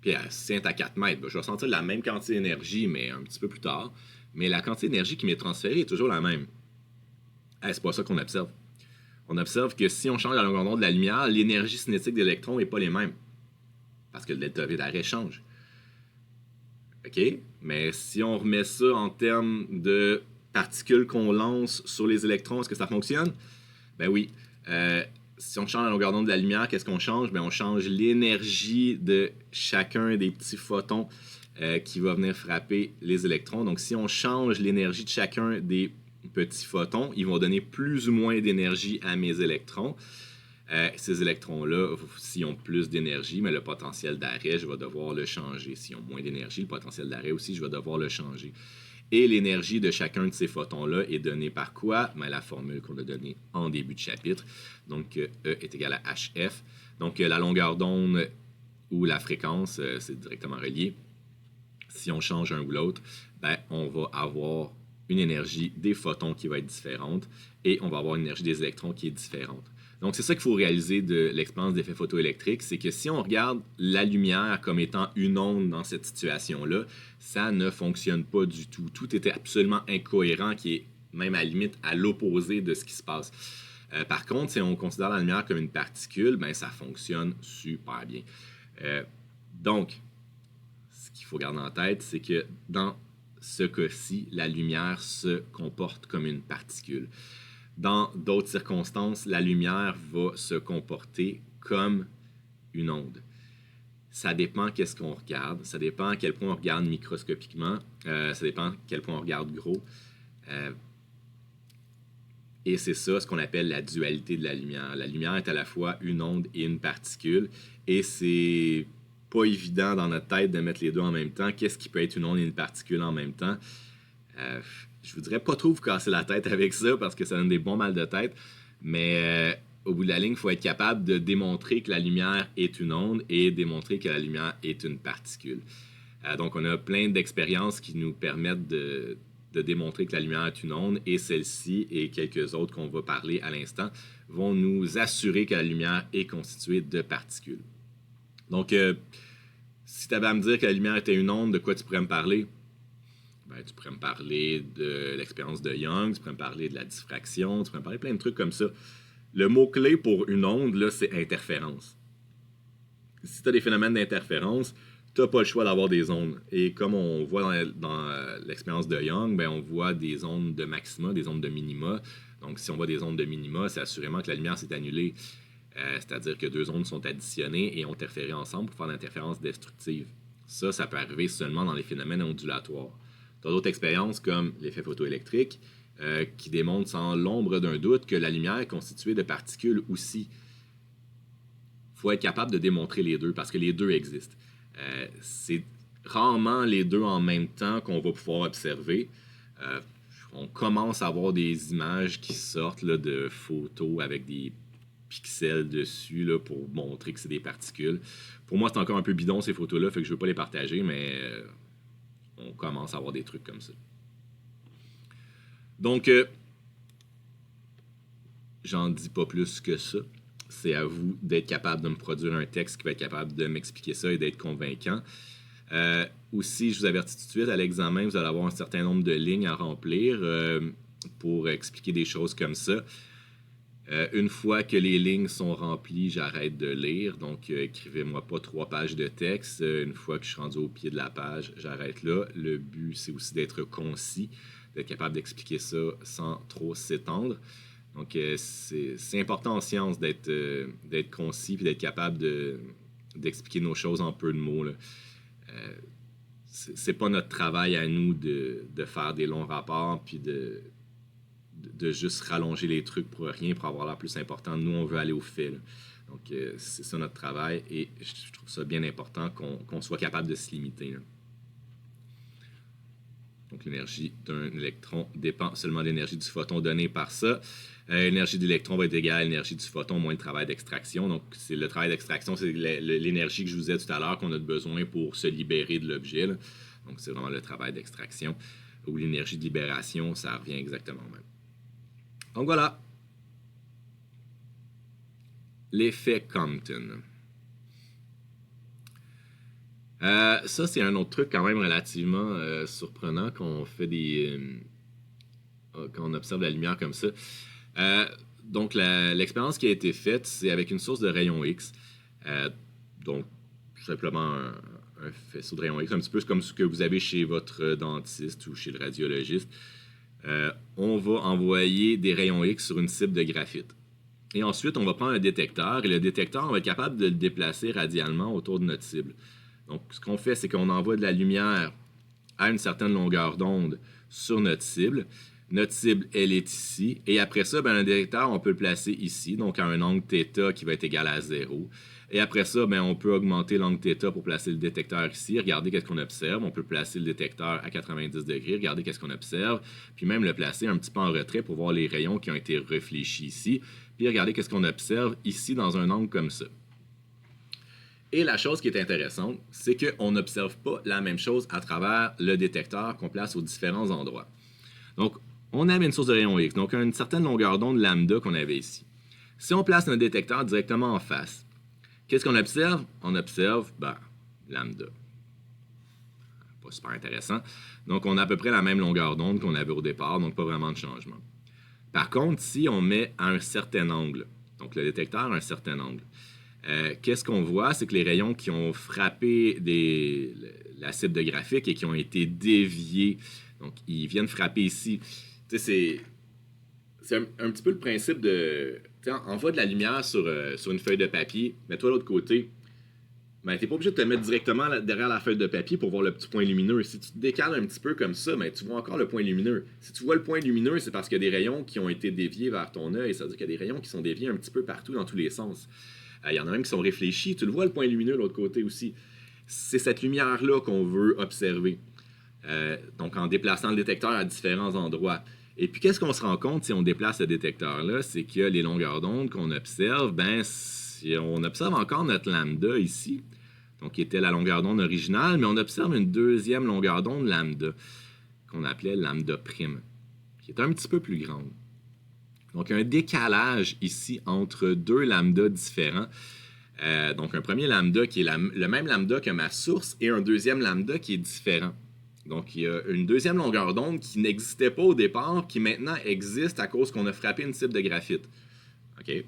Puis si elle est à 4 mètres, ben, je vais sentir la même quantité d'énergie, mais un petit peu plus tard. Mais la quantité d'énergie qui m'est transférée est toujours la même. C'est pas ça qu'on observe. On observe que si on change la longueur d'onde de la lumière, l'énergie cinétique des électrons n'est pas les mêmes. Parce que le delta V d'arrêt change. OK? Mais si on remet ça en termes de particules qu'on lance sur les électrons, est-ce que ça fonctionne? Ben oui. Si on change la longueur d'onde de la lumière, qu'est-ce qu'on change? Ben on change l'énergie de chacun des petits photons qui va venir frapper les électrons. Donc, si on change l'énergie de chacun des petits photons, ils vont donner plus ou moins d'énergie à mes électrons. Ces électrons-là, s'ils ont plus d'énergie, mais le potentiel d'arrêt, je vais devoir le changer. S'ils ont moins d'énergie, le potentiel d'arrêt aussi, je vais devoir le changer. Et l'énergie de chacun de ces photons-là est donnée par quoi? Ben, la formule qu'on a donnée en début de chapitre. Donc, E est égal à HF. Donc, la longueur d'onde ou la fréquence, c'est directement relié. Si on change un ou l'autre, ben, on va avoir une énergie des photons qui va être différente et on va avoir une énergie des électrons qui est différente. Donc, c'est ça qu'il faut réaliser de l'expérience d'effet photoélectrique, c'est que si on regarde la lumière comme étant une onde dans cette situation-là, ça ne fonctionne pas du tout. Tout était absolument incohérent, qui est même à la limite à l'opposé de ce qui se passe. Par contre, si on considère la lumière comme une particule, ben, ça fonctionne super bien. Donc, ce qu'il faut garder en tête, c'est que dans ce cas-ci, la lumière se comporte comme une particule. Dans d'autres circonstances, la lumière va se comporter comme une onde. Ça dépend qu'est-ce qu'on regarde, ça dépend à quel point on regarde microscopiquement, ça dépend à quel point on regarde gros. Et c'est ça ce qu'on appelle la dualité de la lumière. La lumière est à la fois une onde et une particule, et c'est pas évident dans notre tête de mettre les deux en même temps. Qu'est-ce qui peut être une onde et une particule en même temps? Je vous dirais pas trop vous casser la tête avec ça parce que ça donne des bons mal de tête, mais au bout de la ligne, il faut être capable de démontrer que la lumière est une onde et démontrer que la lumière est une particule. Donc, on a plein d'expériences qui nous permettent de démontrer que la lumière est une onde, et celle-ci et quelques autres qu'on va parler à l'instant vont nous assurer que la lumière est constituée de particules. Donc, si tu avais à me dire que la lumière était une onde, de quoi tu pourrais me parler? Ben, tu pourrais me parler de l'expérience de Young, tu pourrais me parler de la diffraction, tu pourrais me parler de plein de trucs comme ça. Le mot-clé pour une onde, là, c'est interférence. Si tu as des phénomènes d'interférence, tu n'as pas le choix d'avoir des ondes. Et comme on voit dans l'expérience de Young, ben, on voit des ondes de maxima, des ondes de minima. Donc, si on voit des ondes de minima, c'est assurément que la lumière s'est annulée. C'est-à-dire que deux ondes sont additionnées et ont interféré ensemble pour faire l'interférence destructive. Ça peut arriver seulement dans les phénomènes ondulatoires. Tu as d'autres expériences comme l'effet photoélectrique qui démontrent sans l'ombre d'un doute que la lumière est constituée de particules aussi. Il faut être capable de démontrer les deux parce que les deux existent. C'est rarement les deux en même temps qu'on va pouvoir observer. On commence à avoir des images qui sortent là, de photos avec des pixels dessus là, pour montrer que c'est des particules. Pour moi, c'est encore un peu bidon ces photos-là, fait que je ne veux pas les partager, mais on commence à avoir des trucs comme ça. Donc, j'en dis pas plus que ça. C'est à vous d'être capable de me produire un texte qui va être capable de m'expliquer ça et d'être convaincant. Aussi, je vous avertis tout de suite, à l'examen, vous allez avoir un certain nombre de lignes à remplir pour expliquer des choses comme ça. Une fois que les lignes sont remplies, j'arrête de lire. Donc, écrivez-moi pas 3 pages de texte. Une fois que je suis rendu au pied de la page, j'arrête là. Le but, c'est aussi d'être concis, d'être capable d'expliquer ça sans trop s'étendre. Donc, c'est important en science d'être concis et d'être capable d'expliquer nos choses en peu de mots, là. C'est pas notre travail à nous de faire des longs rapports puis de juste rallonger les trucs pour rien, pour avoir l'air plus important. Nous, on veut aller au fait, là. Donc, c'est ça notre travail et je trouve ça bien important qu'on soit capable de se limiter, là. Donc, l'énergie d'un électron dépend seulement de l'énergie du photon donnée par ça. L'énergie de l'électron va être égale à l'énergie du photon moins le travail d'extraction. Donc, c'est le travail d'extraction, c'est l'énergie que je vous ai dit tout à l'heure qu'on a besoin pour se libérer de l'objet, là. Donc, c'est vraiment le travail d'extraction. Ou l'énergie de libération, ça revient exactement au même. Donc, voilà. L'effet Compton. Ça, c'est un autre truc quand même relativement surprenant quand on observe la lumière comme ça. Donc, l'expérience qui a été faite, c'est avec une source de rayons X. Donc, tout simplement un faisceau de rayons X, un petit peu comme ce que vous avez chez votre dentiste ou chez le radiologiste. On va envoyer des rayons X sur une cible de graphite. Et ensuite, on va prendre un détecteur, et le détecteur, on va être capable de le déplacer radialement autour de notre cible. Donc, ce qu'on fait, c'est qu'on envoie de la lumière à une certaine longueur d'onde sur notre cible. Notre cible, elle est ici. Et après ça, le détecteur, on peut le placer ici, donc à un angle θ qui va être égal à 0. Et après ça, on peut augmenter l'angle θ pour placer le détecteur ici. Regardez qu'est-ce qu'on observe. On peut placer le détecteur à 90 degrés. Regardez qu'est-ce qu'on observe. Puis même le placer un petit peu en retrait pour voir les rayons qui ont été réfléchis ici. Puis regardez qu'est-ce qu'on observe ici dans un angle comme ça. Et la chose qui est intéressante, c'est qu'on n'observe pas la même chose à travers le détecteur qu'on place aux différents endroits. Donc, on avait une source de rayons X, donc une certaine longueur d'onde lambda qu'on avait ici. Si on place notre détecteur directement en face, qu'est-ce qu'on observe? On observe, lambda. Pas super intéressant. Donc, on a à peu près la même longueur d'onde qu'on avait au départ, donc pas vraiment de changement. Par contre, si on met à un certain angle, donc le détecteur à un certain angle, qu'est-ce qu'on voit? C'est que les rayons qui ont frappé la cible de graphique et qui ont été déviés, donc ils viennent frapper ici. Tu sais, c'est un petit peu le principe de... Envoie de la lumière sur une feuille de papier, mets-toi de l'autre côté. T'es pas obligé de te mettre directement derrière la feuille de papier pour voir le petit point lumineux. Si tu te décales un petit peu comme ça, tu vois encore le point lumineux. Si tu vois le point lumineux, c'est parce qu'il y a des rayons qui ont été déviés vers ton œil. Ça veut dire qu'il y a des rayons qui sont déviés un petit peu partout dans tous les sens. Il y en a même qui sont réfléchis. Tu le vois, le point lumineux de l'autre côté aussi. C'est cette lumière-là qu'on veut observer. Donc, en déplaçant le détecteur à différents endroits. Et puis, qu'est-ce qu'on se rend compte si on déplace ce détecteur-là? C'est que les longueurs d'onde qu'on observe, si on observe encore notre lambda ici, donc qui était la longueur d'onde originale, mais on observe une deuxième longueur d'onde lambda, qu'on appelait lambda prime, qui est un petit peu plus grande. Donc, un décalage ici entre deux lambdas différents. Donc, un premier lambda qui est le même lambda que ma source et un deuxième lambda qui est différent. Donc, il y a une deuxième longueur d'onde qui n'existait pas au départ, qui maintenant existe à cause qu'on a frappé une cible de graphite. OK?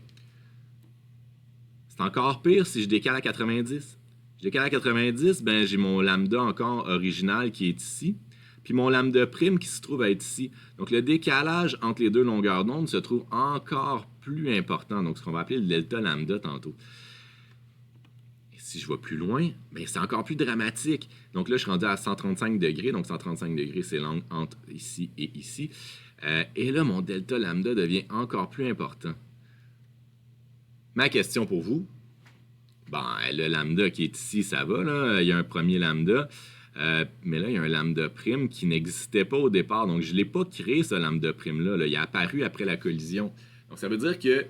C'est encore pire si je décale à 90. Je décale à 90, ben j'ai mon lambda encore original qui est ici, puis mon lambda prime qui se trouve à être ici. Donc le décalage entre les deux longueurs d'onde se trouve encore plus important, donc ce qu'on va appeler le delta lambda tantôt. Et si je vais plus loin, ben c'est encore plus dramatique. Donc là, je suis rendu à 135 degrés, donc 135 degrés, c'est l'angle entre ici et ici. Et là, mon delta lambda devient encore plus important. Ma question pour vous, bon, le lambda qui est ici, ça va, là. Il y a un premier lambda. Mais là, il y a un lambda prime qui n'existait pas au départ. Donc, je ne l'ai pas créé, ce lambda prime-là. Là. Il est apparu après la collision. Donc, ça veut dire que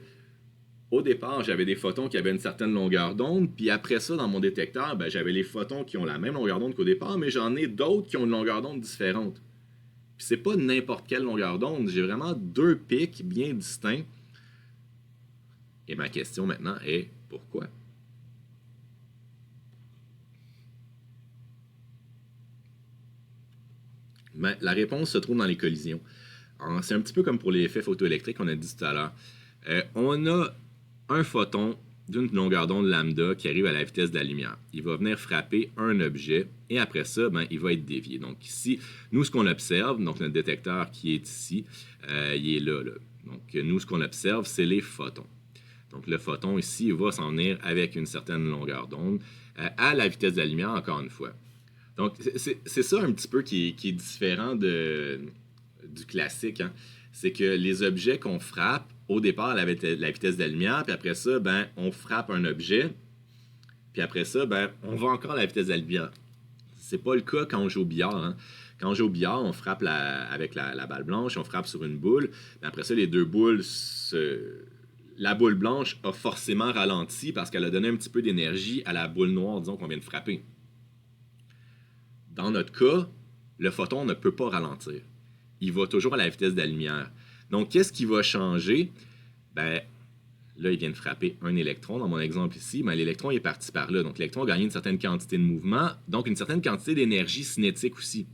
au départ, j'avais des photons qui avaient une certaine longueur d'onde. Puis après ça, dans mon détecteur, ben, j'avais les photons qui ont la même longueur d'onde qu'au départ, mais j'en ai d'autres qui ont une longueur d'onde différente. Puis c'est pas n'importe quelle longueur d'onde. J'ai vraiment deux pics bien distincts. Et ma question maintenant est pourquoi? Ben, la réponse se trouve dans les collisions. C'est un petit peu comme pour les effets photoélectriques qu'on a dit tout à l'heure. On a un photon d'une longueur d'onde lambda qui arrive à la vitesse de la lumière. Il va venir frapper un objet et après ça, ben, il va être dévié. Donc ici, nous, ce qu'on observe, donc notre détecteur qui est ici, il est là. Donc nous, ce qu'on observe, c'est les photons. Donc le photon ici va s'en venir avec une certaine longueur d'onde à la vitesse de la lumière, encore une fois. Donc c'est ça un petit peu qui est différent du classique. Hein? C'est que les objets qu'on frappe, au départ, à la vitesse de la lumière, puis après ça, ben, on frappe un objet, puis après ça, ben, on va encore à la vitesse de la lumière. C'est pas le cas quand on joue au billard. Hein? Quand on joue au billard, on frappe avec la balle blanche, on frappe sur une boule, puis après ça, les deux boules La boule blanche a forcément ralenti parce qu'elle a donné un petit peu d'énergie à la boule noire, disons, qu'on vient de frapper. Dans notre cas, le photon ne peut pas ralentir. Il va toujours à la vitesse de la lumière. Donc, qu'est-ce qui va changer? Ben, là, il vient de frapper un électron. Dans mon exemple ici, ben, l'électron est parti par là. Donc, l'électron a gagné une certaine quantité de mouvement, donc une certaine quantité d'énergie cinétique aussi.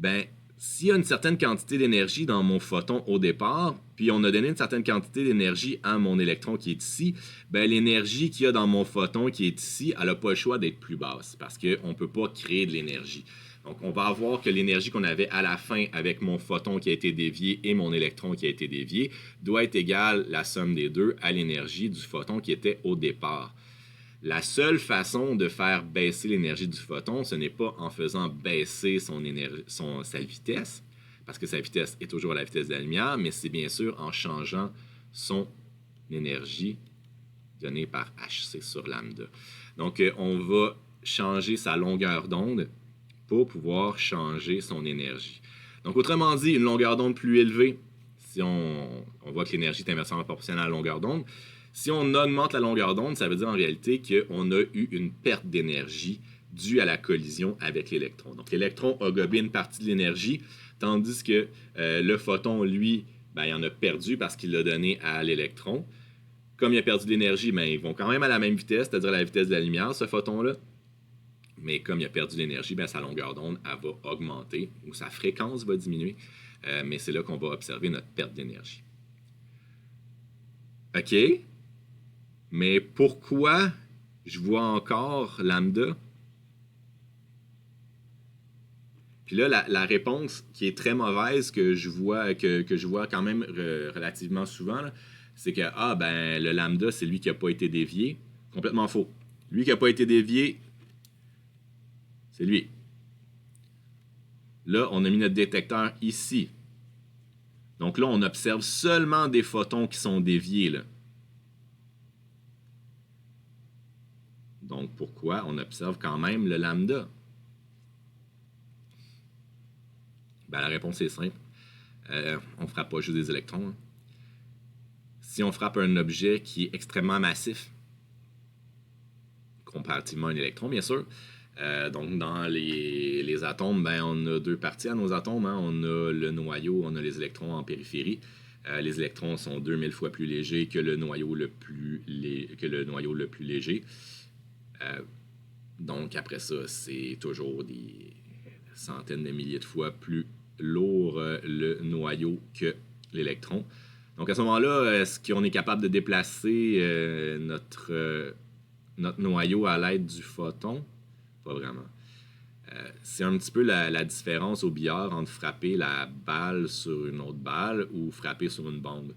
Ben, s'il y a une certaine quantité d'énergie dans mon photon au départ, puis on a donné une certaine quantité d'énergie à mon électron qui est ici, ben l'énergie qu'il y a dans mon photon qui est ici, elle n'a pas le choix d'être plus basse parce qu'on ne peut pas créer de l'énergie. Donc, on va avoir que l'énergie qu'on avait à la fin avec mon photon qui a été dévié et mon électron qui a été dévié doit être égale, la somme des deux, à l'énergie du photon qui était au départ. La seule façon de faire baisser l'énergie du photon, ce n'est pas en faisant baisser sa vitesse, parce que sa vitesse est toujours à la vitesse de la lumière, mais c'est bien sûr en changeant son énergie donnée par hc sur lambda. Donc, on va changer sa longueur d'onde pour pouvoir changer son énergie. Donc, autrement dit, une longueur d'onde plus élevée, si on voit que l'énergie est inversement proportionnelle à la longueur d'onde, si on augmente la longueur d'onde, ça veut dire en réalité qu'on a eu une perte d'énergie due à la collision avec l'électron. Donc, l'électron a gobé une partie de l'énergie, tandis que le photon, lui, ben, il en a perdu parce qu'il l'a donné à l'électron. Comme il a perdu de l'énergie, ben, ils vont quand même à la même vitesse, c'est-à-dire à la vitesse de la lumière, ce photon-là. Mais comme il a perdu de l'énergie, ben, sa longueur d'onde elle va augmenter ou sa fréquence va diminuer. Mais c'est là qu'on va observer notre perte d'énergie. OK? Mais pourquoi je vois encore lambda? Puis là, la réponse qui est très mauvaise que je vois quand même relativement souvent, c'est que ben, le lambda, c'est lui qui n'a pas été dévié. Complètement faux. Lui qui n'a pas été dévié, c'est lui. Là, on a mis notre détecteur ici. Donc là, on observe seulement des photons qui sont déviés. Là. Donc pourquoi on observe quand même le lambda? Ben, la réponse est simple. On ne frappe pas juste des électrons. Hein. Si on frappe un objet qui est extrêmement massif, comparativement à un électron, bien sûr, donc dans les atomes, ben, on a deux parties à nos atomes. Hein. On a le noyau, on a les électrons en périphérie. Les électrons sont 2000 fois plus légers que le noyau le plus léger. Donc après ça, c'est toujours des centaines de milliers de fois plus lourd le noyau que l'électron. Donc à ce moment-là, est-ce qu'on est capable de déplacer notre notre noyau à l'aide du photon? Pas vraiment. C'est un petit peu la différence au billard entre frapper la balle sur une autre balle ou frapper sur une bande.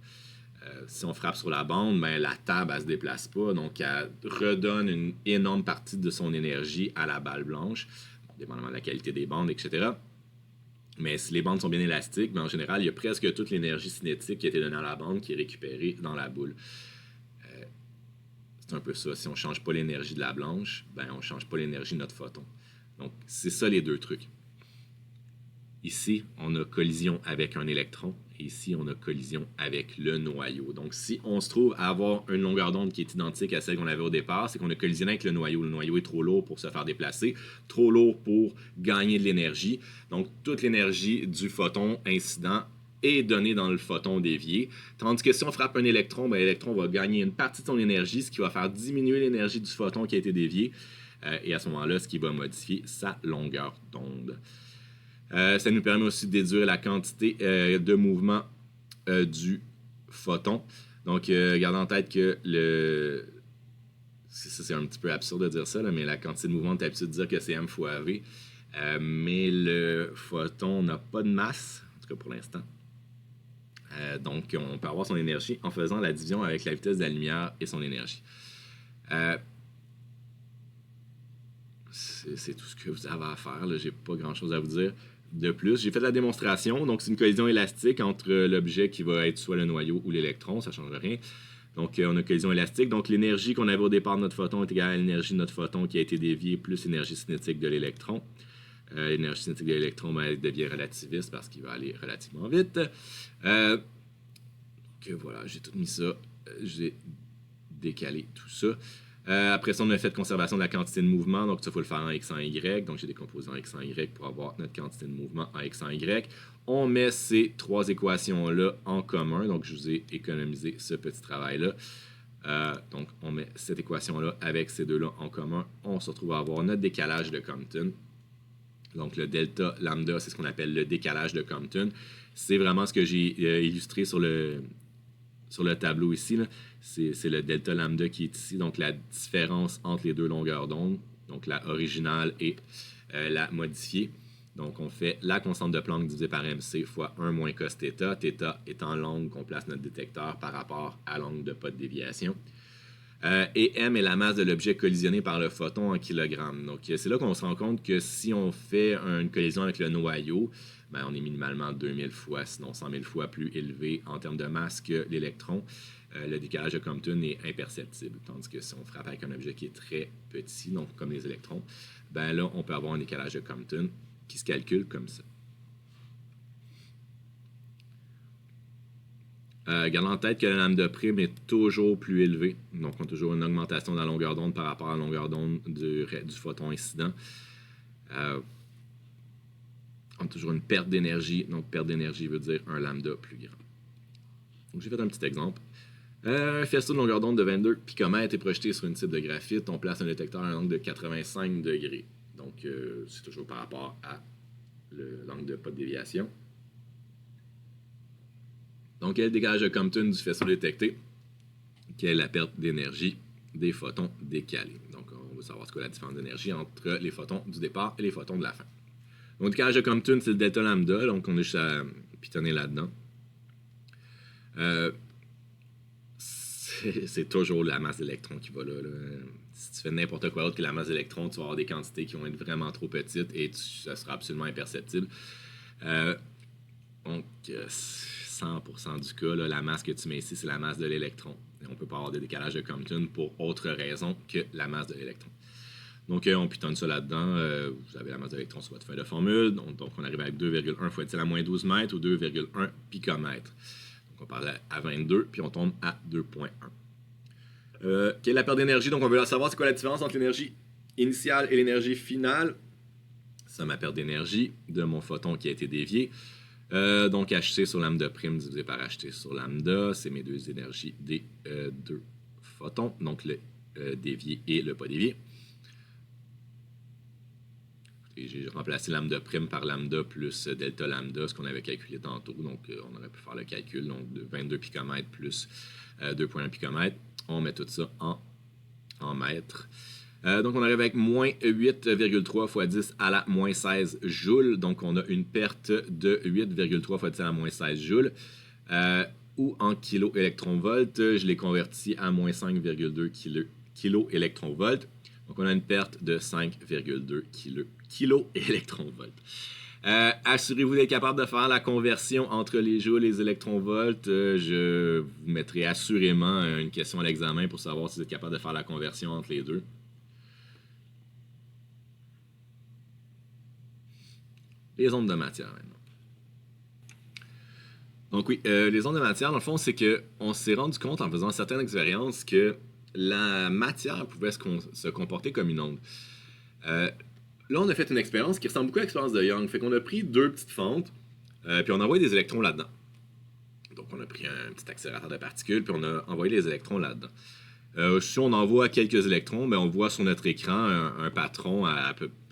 Si on frappe sur la bande, ben, la table ne se déplace pas, donc elle redonne une énorme partie de son énergie à la balle blanche, dépendamment de la qualité des bandes, etc. Mais si les bandes sont bien élastiques, ben, en général, il y a presque toute l'énergie cinétique qui a été donnée à la bande qui est récupérée dans la boule. C'est un peu ça. Si on ne change pas l'énergie de la blanche, ben, on ne change pas l'énergie de notre photon. Donc, c'est ça les deux trucs. Ici, on a collision avec un électron. Et ici, on a collision avec le noyau. Donc, si on se trouve à avoir une longueur d'onde qui est identique à celle qu'on avait au départ, c'est qu'on a collisionné avec le noyau. Le noyau est trop lourd pour se faire déplacer, trop lourd pour gagner de l'énergie. Donc, toute l'énergie du photon incident est donnée dans le photon dévié. Tandis que si on frappe un électron, ben, l'électron va gagner une partie de son énergie, ce qui va faire diminuer l'énergie du photon qui a été dévié. Et à ce moment-là, ce qui va modifier sa longueur d'onde. Ça nous permet aussi de déduire la quantité de mouvement du photon. Donc, gardez en tête que c'est un petit peu absurde de dire ça, là, mais la quantité de mouvement, tu as l'habitude de dire que c'est m fois v. Mais le photon n'a pas de masse, en tout cas pour l'instant. Donc, on peut avoir son énergie en faisant la division avec la vitesse de la lumière et son énergie. C'est tout ce que vous avez à faire. Je n'ai pas grand-chose à vous dire de plus. J'ai fait la démonstration. Donc, c'est une collision élastique entre l'objet qui va être soit le noyau ou l'électron. Ça ne change rien. Donc, on a collision élastique. Donc, l'énergie qu'on avait au départ de notre photon est égale à l'énergie de notre photon qui a été déviée plus l'énergie cinétique de l'électron. L'énergie cinétique de l'électron devient relativiste parce qu'il va aller relativement vite. Donc, voilà, j'ai tout mis ça. J'ai décalé tout ça. Après ça, on a fait conservation de la quantité de mouvement. Donc, ça, il faut le faire en x en y. Donc, j'ai décomposé en x en y pour avoir notre quantité de mouvement en x en y. On met ces trois équations-là en commun. Donc, je vous ai économisé ce petit travail-là. Donc, on met cette équation-là avec ces deux-là en commun. On se retrouve à avoir notre décalage de Compton. Donc, le delta lambda, c'est ce qu'on appelle le décalage de Compton. C'est vraiment ce que j'ai illustré sur le tableau ici. C'est le delta lambda qui est ici, donc la différence entre les deux longueurs d'onde, donc la originale et la modifiée. Donc, on fait la constante de Planck divisée par mc fois 1 moins cos θ, θ étant l'angle qu'on place notre détecteur par rapport à l'angle de pas de déviation. Et m est la masse de l'objet collisionné par le photon en kilogrammes. Donc, c'est là qu'on se rend compte que si on fait une collision avec le noyau, ben, on est minimalement 2000 fois, sinon 100 000 fois plus élevé en termes de masse que l'électron. Le décalage de Compton est imperceptible, tandis que si on frappe avec un objet qui est très petit, donc comme les électrons, ben là, on peut avoir un décalage de Compton qui se calcule comme ça. Gardez en tête que la lambda prime est toujours plus élevée. Donc, on a toujours une augmentation de la longueur d'onde par rapport à la longueur d'onde du photon incident. On a toujours une perte d'énergie. Donc, perte d'énergie veut dire un lambda plus grand. Donc, j'ai fait un petit exemple. Un faisceau de longueur d'onde de 22 picomètres est projeté sur une cible de graphite. On place un détecteur à un angle de 85 degrés. Donc, c'est toujours par rapport à l'angle de pas de déviation. Donc, quel est le décalage de Compton du faisceau détecté? Quelle est la perte d'énergie des photons décalés? Donc, on veut savoir ce qu'est la différence d'énergie entre les photons du départ et les photons de la fin. Donc, le décalage de Compton, c'est le delta lambda. Donc, on est juste à pitonner là-dedans. C'est toujours la masse d'électrons qui va là. Si tu fais n'importe quoi d'autre que la masse d'électrons, tu vas avoir des quantités qui vont être vraiment trop petites et ça sera absolument imperceptible. Donc, 100% du cas, là, la masse que tu mets ici, c'est la masse de l'électron. Et on ne peut pas avoir de décalage de Compton pour autre raison que la masse de l'électron. Donc, on pitonne ça là-dedans. Vous avez la masse d'électron sur votre feuille de formule. Donc on arrive avec 2,1 fois 10 à la moins 12 mètres ou 2,1 picomètres. Donc, on parle à 22, puis on tombe à 2,1. Quelle est la perte d'énergie? Donc, on veut savoir c'est quoi la différence entre l'énergie initiale et l'énergie finale. C'est ma perte d'énergie de mon photon qui a été dévié. Donc, HC sur lambda prime divisé par HT sur lambda, c'est mes deux énergies des deux photons, donc le dévié et le pas dévié. Et j'ai remplacé lambda prime par lambda plus delta lambda, ce qu'on avait calculé tantôt. Donc, on aurait pu faire le calcul donc, de 22 picomètres plus 2,1 picomètres. On met tout ça en en mètres. Donc, on arrive avec moins 8,3 fois 10 à la moins 16 joules. Donc, on a une perte de 8,3 fois 10 à la moins 16 joules. Ou en kilo-électron-volt, je l'ai converti à moins 5,2 kilo-électron-volt. Donc, on a une perte de 5,2 kilo-électron-volt. Assurez-vous d'être capable de faire la conversion entre les joules et les électronvolts. Je vous mettrai assurément une question à l'examen pour savoir si vous êtes capable de faire la conversion entre les deux. Les ondes de matière maintenant. Donc oui, les ondes de matière, dans le fond, c'est qu'on s'est rendu compte en faisant certaines expériences que la matière pouvait se comporter comme une onde. Là, on a fait une expérience qui ressemble beaucoup à l'expérience de Young. Fait qu'on a pris deux petites fentes, puis on a envoyé des électrons là-dedans. Donc, on a pris un petit accélérateur de particules, puis on a envoyé les électrons là-dedans. Si on envoie quelques électrons, ben, on voit sur notre écran un patron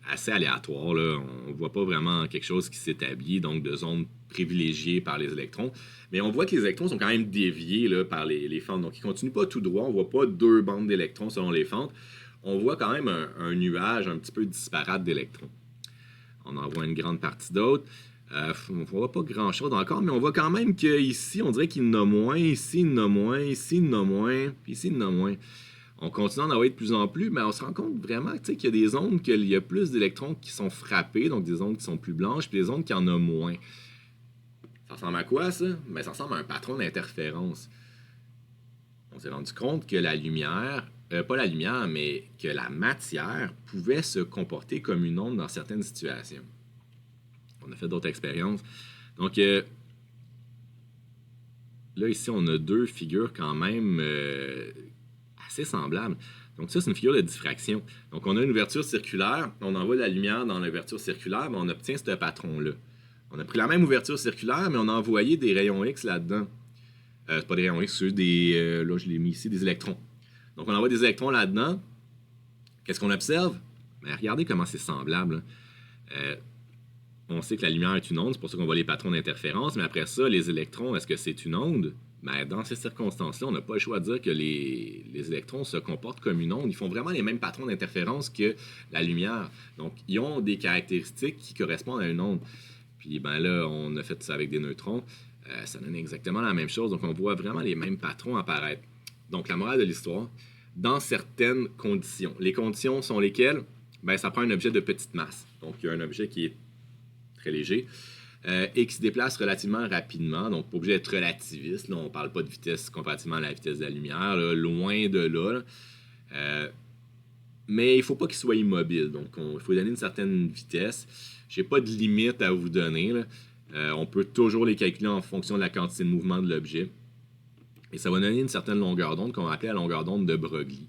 assez aléatoire. Là. On ne voit pas vraiment quelque chose qui s'établit, donc de zones privilégiées par les électrons. Mais on voit que les électrons sont quand même déviés là, par les fentes. Donc, ils ne continuent pas tout droit. On ne voit pas deux bandes d'électrons selon les fentes. On voit quand même un nuage un petit peu disparate d'électrons. On en voit une grande partie d'autres. On ne voit pas grand-chose encore, mais on voit quand même qu'ici, on dirait qu'il y en a moins, ici, il y en a moins, ici, il y en a moins, puis ici, il y en a moins. On continue d'en envoyer de plus en plus, mais on se rend compte vraiment qu'il y a des ondes qu'il y a plus d'électrons qui sont frappés, donc des ondes qui sont plus blanches, puis des ondes qui en ont moins. Ça ressemble à quoi, ça? Ben, ça ressemble à un patron d'interférence. On s'est rendu compte que la lumière, pas la lumière, mais que la matière pouvait se comporter comme une onde dans certaines situations. On a fait d'autres expériences. Donc, là, ici, on a deux figures quand même assez semblables. Donc, ça, c'est une figure de diffraction. Donc, on a une ouverture circulaire, on envoie de la lumière dans l'ouverture circulaire, mais on obtient ce patron-là. On a pris la même ouverture circulaire, mais on a envoyé des rayons X là-dedans. C'est pas des rayons X, c'est là, je l'ai mis ici, des électrons. Donc, on envoie des électrons là-dedans. Qu'est-ce qu'on observe? Ben, regardez comment c'est semblable. On sait que la lumière est une onde, c'est pour ça qu'on voit les patrons d'interférence, mais après ça, les électrons, est-ce que c'est une onde? Ben, dans ces circonstances-là, on n'a pas le choix de dire que les électrons se comportent comme une onde. Ils font vraiment les mêmes patrons d'interférence que la lumière. Donc, ils ont des caractéristiques qui correspondent à une onde. Puis ben là, on a fait ça avec des neutrons. Ça donne exactement la même chose. Donc, on voit vraiment les mêmes patrons apparaître. Donc, la morale de l'histoire, dans certaines conditions. Les conditions sont lesquelles? Ben, ça prend un objet de petite masse. Donc, il y a un objet qui est très léger, et qui se déplace relativement rapidement. Donc, pas obligé d'être relativiste. Là, on ne parle pas de vitesse comparativement à la vitesse de la lumière, là, loin de là. Mais il ne faut pas qu'il soit immobile. Donc, il faut donner une certaine vitesse. Je n'ai pas de limite à vous donner. On peut toujours les calculer en fonction de la quantité de mouvement de l'objet. Et ça va donner une certaine longueur d'onde qu'on va appeler la longueur d'onde de Broglie.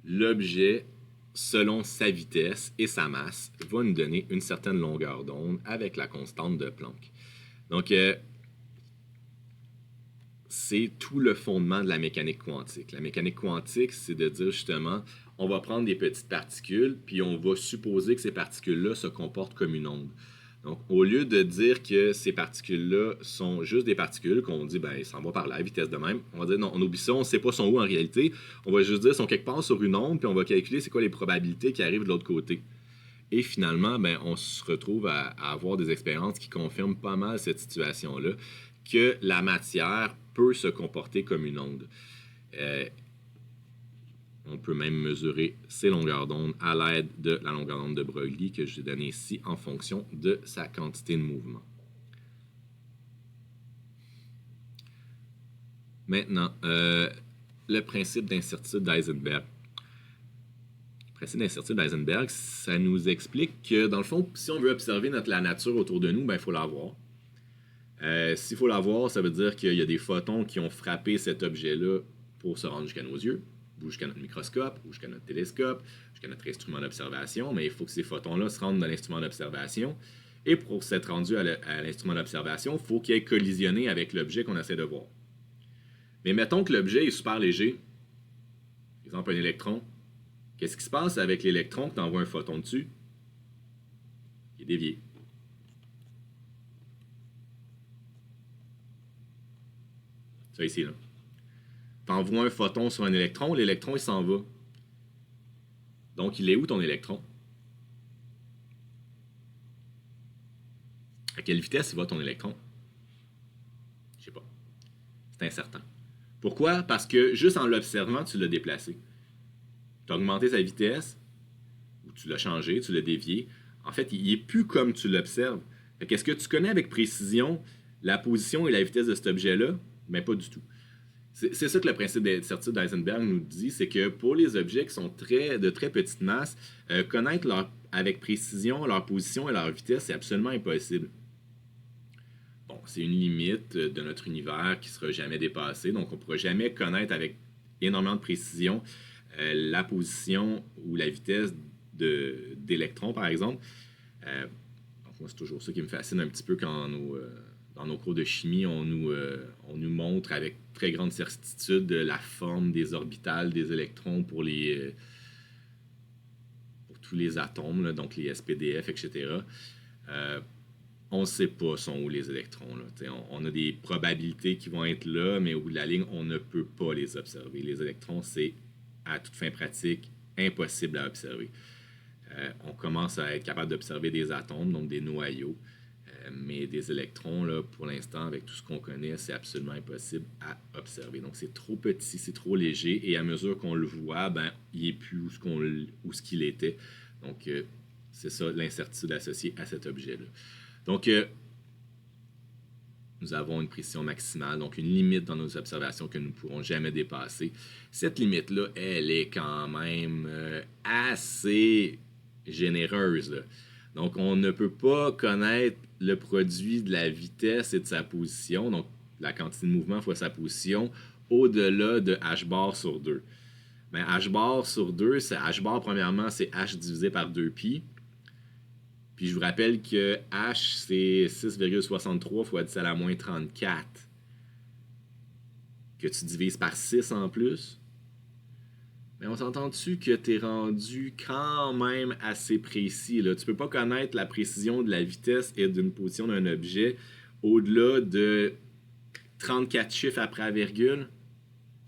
L'objet, selon sa vitesse et sa masse, va nous donner une certaine longueur d'onde avec la constante de Planck. Donc, c'est tout le fondement de la mécanique quantique. La mécanique quantique, c'est de dire justement, on va prendre des petites particules, puis on va supposer que ces particules-là se comportent comme une onde. Donc, au lieu de dire que ces particules-là sont juste des particules, qu'on dit, ben, ça va par la vitesse de même, on va dire, non, on oublie ça, on ne sait pas son où en réalité. On va juste dire, sont quelque part sur une onde, puis on va calculer c'est quoi les probabilités qui arrivent de l'autre côté. Et finalement, ben, on se retrouve à avoir des expériences qui confirment pas mal cette situation-là, que la matière peut se comporter comme une onde. On peut même mesurer ces longueurs d'onde à l'aide de la longueur d'onde de Broglie que je vous ai donnée ici en fonction de sa quantité de mouvement. Maintenant, le principe d'incertitude d'Heisenberg. Le principe d'incertitude d'Heisenberg, ça nous explique que, dans le fond, si on veut observer la nature autour de nous, ben, il faut la voir. S'il faut la voir, ça veut dire qu'il y a des photons qui ont frappé cet objet-là pour se rendre jusqu'à nos yeux, ou jusqu'à notre microscope, ou jusqu'à notre télescope, jusqu'à notre instrument d'observation, mais il faut que ces photons-là se rendent dans l'instrument d'observation. Et pour s'être rendu à l'instrument d'observation, il faut qu'il ait collisionné avec l'objet qu'on essaie de voir. Mais mettons que l'objet est super léger, par exemple un électron. Qu'est-ce qui se passe avec l'électron quand tu envoies un photon dessus? Il est dévié. Ça ici, là. Tu envoies un photon sur un électron, l'électron, il s'en va. Donc, il est où ton électron? À quelle vitesse il va ton électron? Je sais pas. C'est incertain. Pourquoi? Parce que juste en l'observant, tu l'as déplacé. Tu as augmenté sa vitesse, ou tu l'as changé, tu l'as dévié. En fait, il n'est plus comme tu l'observes. Est-ce que tu connais avec précision la position et la vitesse de cet objet-là? Mais pas du tout. C'est ça que le principe de certitude d'Eisenberg nous dit, c'est que pour les objets qui sont de très petite masse, connaître avec précision leur position et leur vitesse, c'est absolument impossible. Bon, c'est une limite de notre univers qui ne sera jamais dépassée, donc on ne pourra jamais connaître avec énormément de précision la position ou la vitesse d'électrons, par exemple. Donc moi, c'est toujours ça qui me fascine un petit peu quand dans nos cours de chimie, on nous montre avec très grande certitude la forme des orbitales des électrons pour tous les atomes, là, donc les SPDF, etc. On ne sait pas sont où les électrons. Là. On a des probabilités qui vont être là, mais au bout de la ligne, on ne peut pas les observer. Les électrons, c'est à toute fin pratique impossible à observer. On commence à être capable d'observer des atomes, donc des noyaux, mais des électrons, là, pour l'instant, avec tout ce qu'on connaît, c'est absolument impossible à observer. Donc c'est trop petit, c'est trop léger, et à mesure qu'on le voit, ben, il n'est plus où ce qu'il était. Donc c'est ça l'incertitude associée à cet objet-là. Donc, nous avons une précision maximale, donc une limite dans nos observations que nous ne pourrons jamais dépasser. Cette limite-là, elle est quand même assez généreuse. Là. Donc, on ne peut pas connaître le produit de la vitesse et de sa position, donc la quantité de mouvement fois sa position, au-delà de h bar sur 2. Ben, h bar sur 2, c'est h bar, premièrement, c'est h divisé par 2pi. Puis je vous rappelle que H, c'est 6,63 fois 10 à la moins 34. Que tu divises par 6 en plus. Mais on s'entend-tu que tu es rendu quand même assez précis? Là? Tu peux pas connaître la précision de la vitesse et d'une position d'un objet au-delà de 34 chiffres après la virgule.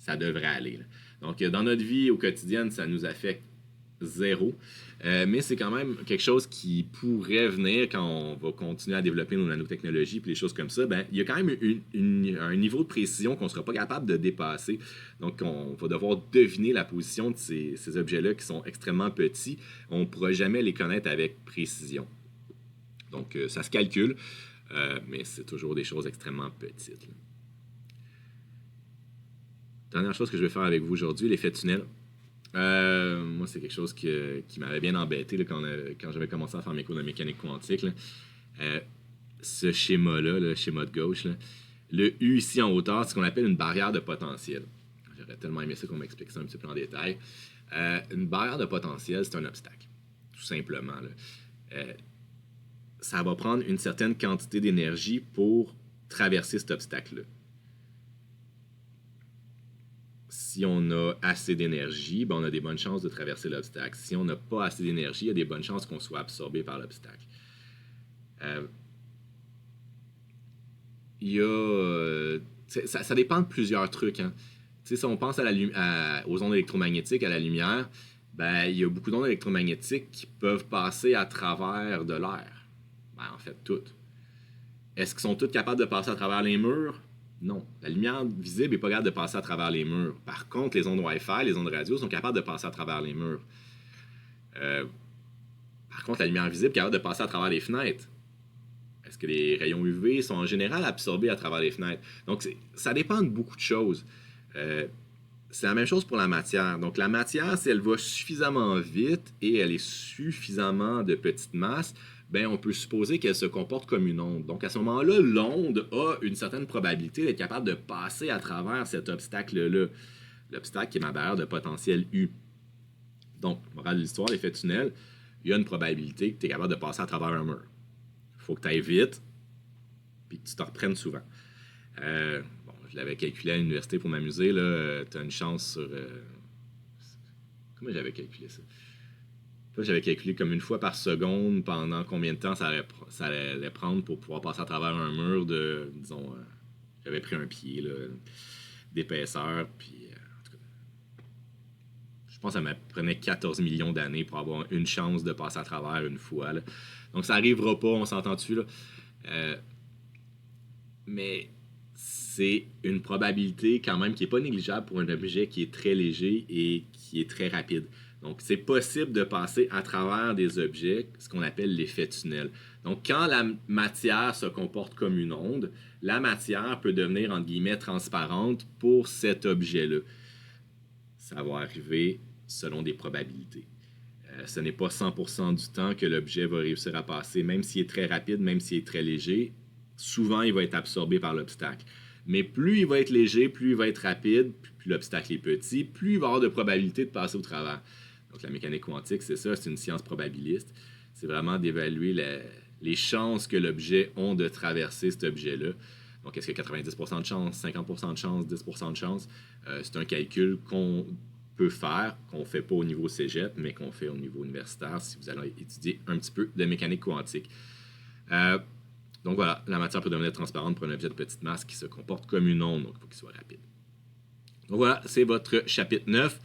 Ça devrait aller. Là. Donc, dans notre vie au quotidien, ça nous affecte zéro. Mais c'est quand même quelque chose qui pourrait venir quand on va continuer à développer nos nanotechnologies et les choses comme ça. Ben, il y a quand même un niveau de précision qu'on ne sera pas capable de dépasser. Donc, on va devoir deviner la position de ces objets-là qui sont extrêmement petits. On ne pourra jamais les connaître avec précision. Donc, ça se calcule, mais c'est toujours des choses extrêmement petites. Là. Dernière chose que je vais faire avec vous aujourd'hui, l'effet tunnel. Moi, c'est quelque chose qui m'avait bien embêté là, quand j'avais commencé à faire mes cours de mécanique quantique. Là. Ce schéma-là, le schéma de gauche, là, le U ici en hauteur, c'est ce qu'on appelle une barrière de potentiel. J'aurais tellement aimé ça qu'on m'explique ça un petit peu en détail. Une barrière de potentiel, c'est un obstacle, tout simplement. Là. Ça va prendre une certaine quantité d'énergie pour traverser cet obstacle-là. Si on a assez d'énergie, ben on a des bonnes chances de traverser l'obstacle. Si on n'a pas assez d'énergie, il y a des bonnes chances qu'on soit absorbé par l'obstacle. Il y a... ça dépend de plusieurs trucs. Hein. Si on pense aux ondes électromagnétiques, à la lumière, ben, il y a beaucoup d'ondes électromagnétiques qui peuvent passer à travers de l'air. Ben, en fait, toutes. Est-ce qu'ils sont toutes capables de passer à travers les murs? Non. La lumière visible n'est pas capable de passer à travers les murs. Par contre, les ondes Wi-Fi, les ondes radio sont capables de passer à travers les murs. Par contre, la lumière visible est capable de passer à travers les fenêtres. Est-ce que les rayons UV sont en général absorbés à travers les fenêtres? Donc, ça dépend de beaucoup de choses. C'est la même chose pour la matière. Donc, la matière, si elle va suffisamment vite et elle est suffisamment de petite masse, ben, on peut supposer qu'elle se comporte comme une onde. Donc, à ce moment-là, l'onde a une certaine probabilité d'être capable de passer à travers cet obstacle-là. L'obstacle qui est ma barrière de potentiel U. Donc, morale de l'histoire, l'effet tunnel, il y a une probabilité que tu es capable de passer à travers un mur. Il faut que tu ailles vite, puis que tu te reprennes souvent. Bon, je l'avais calculé à l'université pour m'amuser. Tu as une chance sur... Comment j'avais calculé ça? J'avais calculé comme une fois par seconde pendant combien de temps ça allait prendre pour pouvoir passer à travers un mur de, disons, j'avais pris un pied là, d'épaisseur, puis en tout cas, je pense que ça me prenait 14 millions d'années pour avoir une chance de passer à travers une fois. Là. Donc ça n'arrivera pas, on s'entend dessus. Là. Mais c'est une probabilité quand même qui n'est pas négligeable pour un objet qui est très léger et qui est très rapide. Donc, c'est possible de passer à travers des objets, ce qu'on appelle l'effet tunnel. Donc, quand la matière se comporte comme une onde, la matière peut devenir, entre guillemets, transparente pour cet objet-là. Ça va arriver selon des probabilités. Ce n'est pas 100% du temps que l'objet va réussir à passer, même s'il est très rapide, même s'il est très léger. Souvent, il va être absorbé par l'obstacle. Mais plus il va être léger, plus il va être rapide, plus l'obstacle est petit, plus il va avoir de probabilité de passer au travers. Donc la mécanique quantique, c'est ça, c'est une science probabiliste. C'est vraiment d'évaluer les chances que l'objet a de traverser cet objet-là. Donc est-ce qu'il y a 90% de chance, 50% de chance, 10% de chance? C'est un calcul qu'on peut faire, qu'on ne fait pas au niveau cégep, mais qu'on fait au niveau universitaire si vous allez étudier un petit peu de mécanique quantique. Donc voilà, la matière peut devenir transparente pour un objet de petite masse qui se comporte comme une onde, donc il faut qu'il soit rapide. Donc voilà, c'est votre chapitre 9.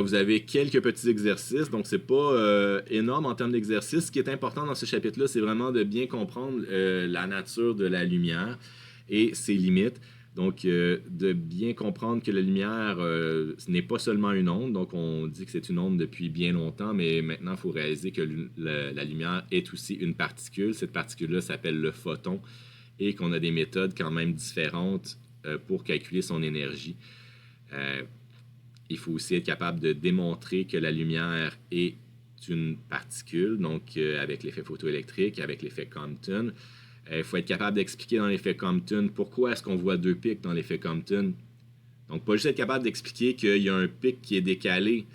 Vous avez quelques petits exercices, donc c'est pas énorme en termes d'exercices. Ce qui est important dans ce chapitre-là, c'est vraiment de bien comprendre la nature de la lumière et ses limites. Donc, de bien comprendre que la lumière, ce n'est pas seulement une onde. Donc, on dit que c'est une onde depuis bien longtemps, mais maintenant, il faut réaliser que la lumière est aussi une particule. Cette particule-là s'appelle le photon et qu'on a des méthodes quand même différentes pour calculer son énergie. Il faut aussi être capable de démontrer que la lumière est une particule, donc avec l'effet photoélectrique, avec l'effet Compton. Il faut être capable d'expliquer dans l'effet Compton pourquoi est-ce qu'on voit deux pics dans l'effet Compton. Donc, pas juste être capable d'expliquer qu'il y a un pic qui est décalé.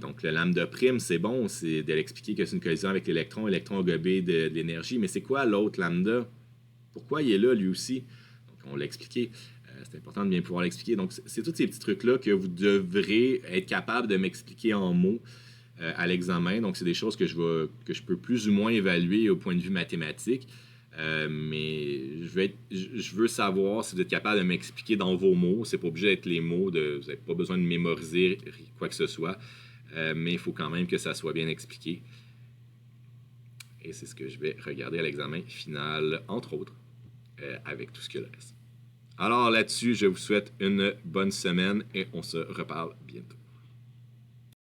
Donc, le lambda prime, c'est bon, c'est de l'expliquer que c'est une collision avec l'électron. L'électron a gobé de l'énergie. Mais c'est quoi l'autre lambda? Pourquoi il est là, lui aussi? Donc, on l'a expliqué. C'est important de bien pouvoir l'expliquer. Donc, c'est tous ces petits trucs-là que vous devrez être capable de m'expliquer en mots à l'examen. Donc, c'est des choses que je peux plus ou moins évaluer au point de vue mathématique. Mais je veux savoir si vous êtes capable de m'expliquer dans vos mots. C'est pas obligé d'être les mots, vous n'avez pas besoin de mémoriser quoi que ce soit, mais il faut quand même que ça soit bien expliqué. Et c'est ce que je vais regarder à l'examen final, entre autres, avec tout ce que le reste. Alors là-dessus, je vous souhaite une bonne semaine et on se reparle bientôt.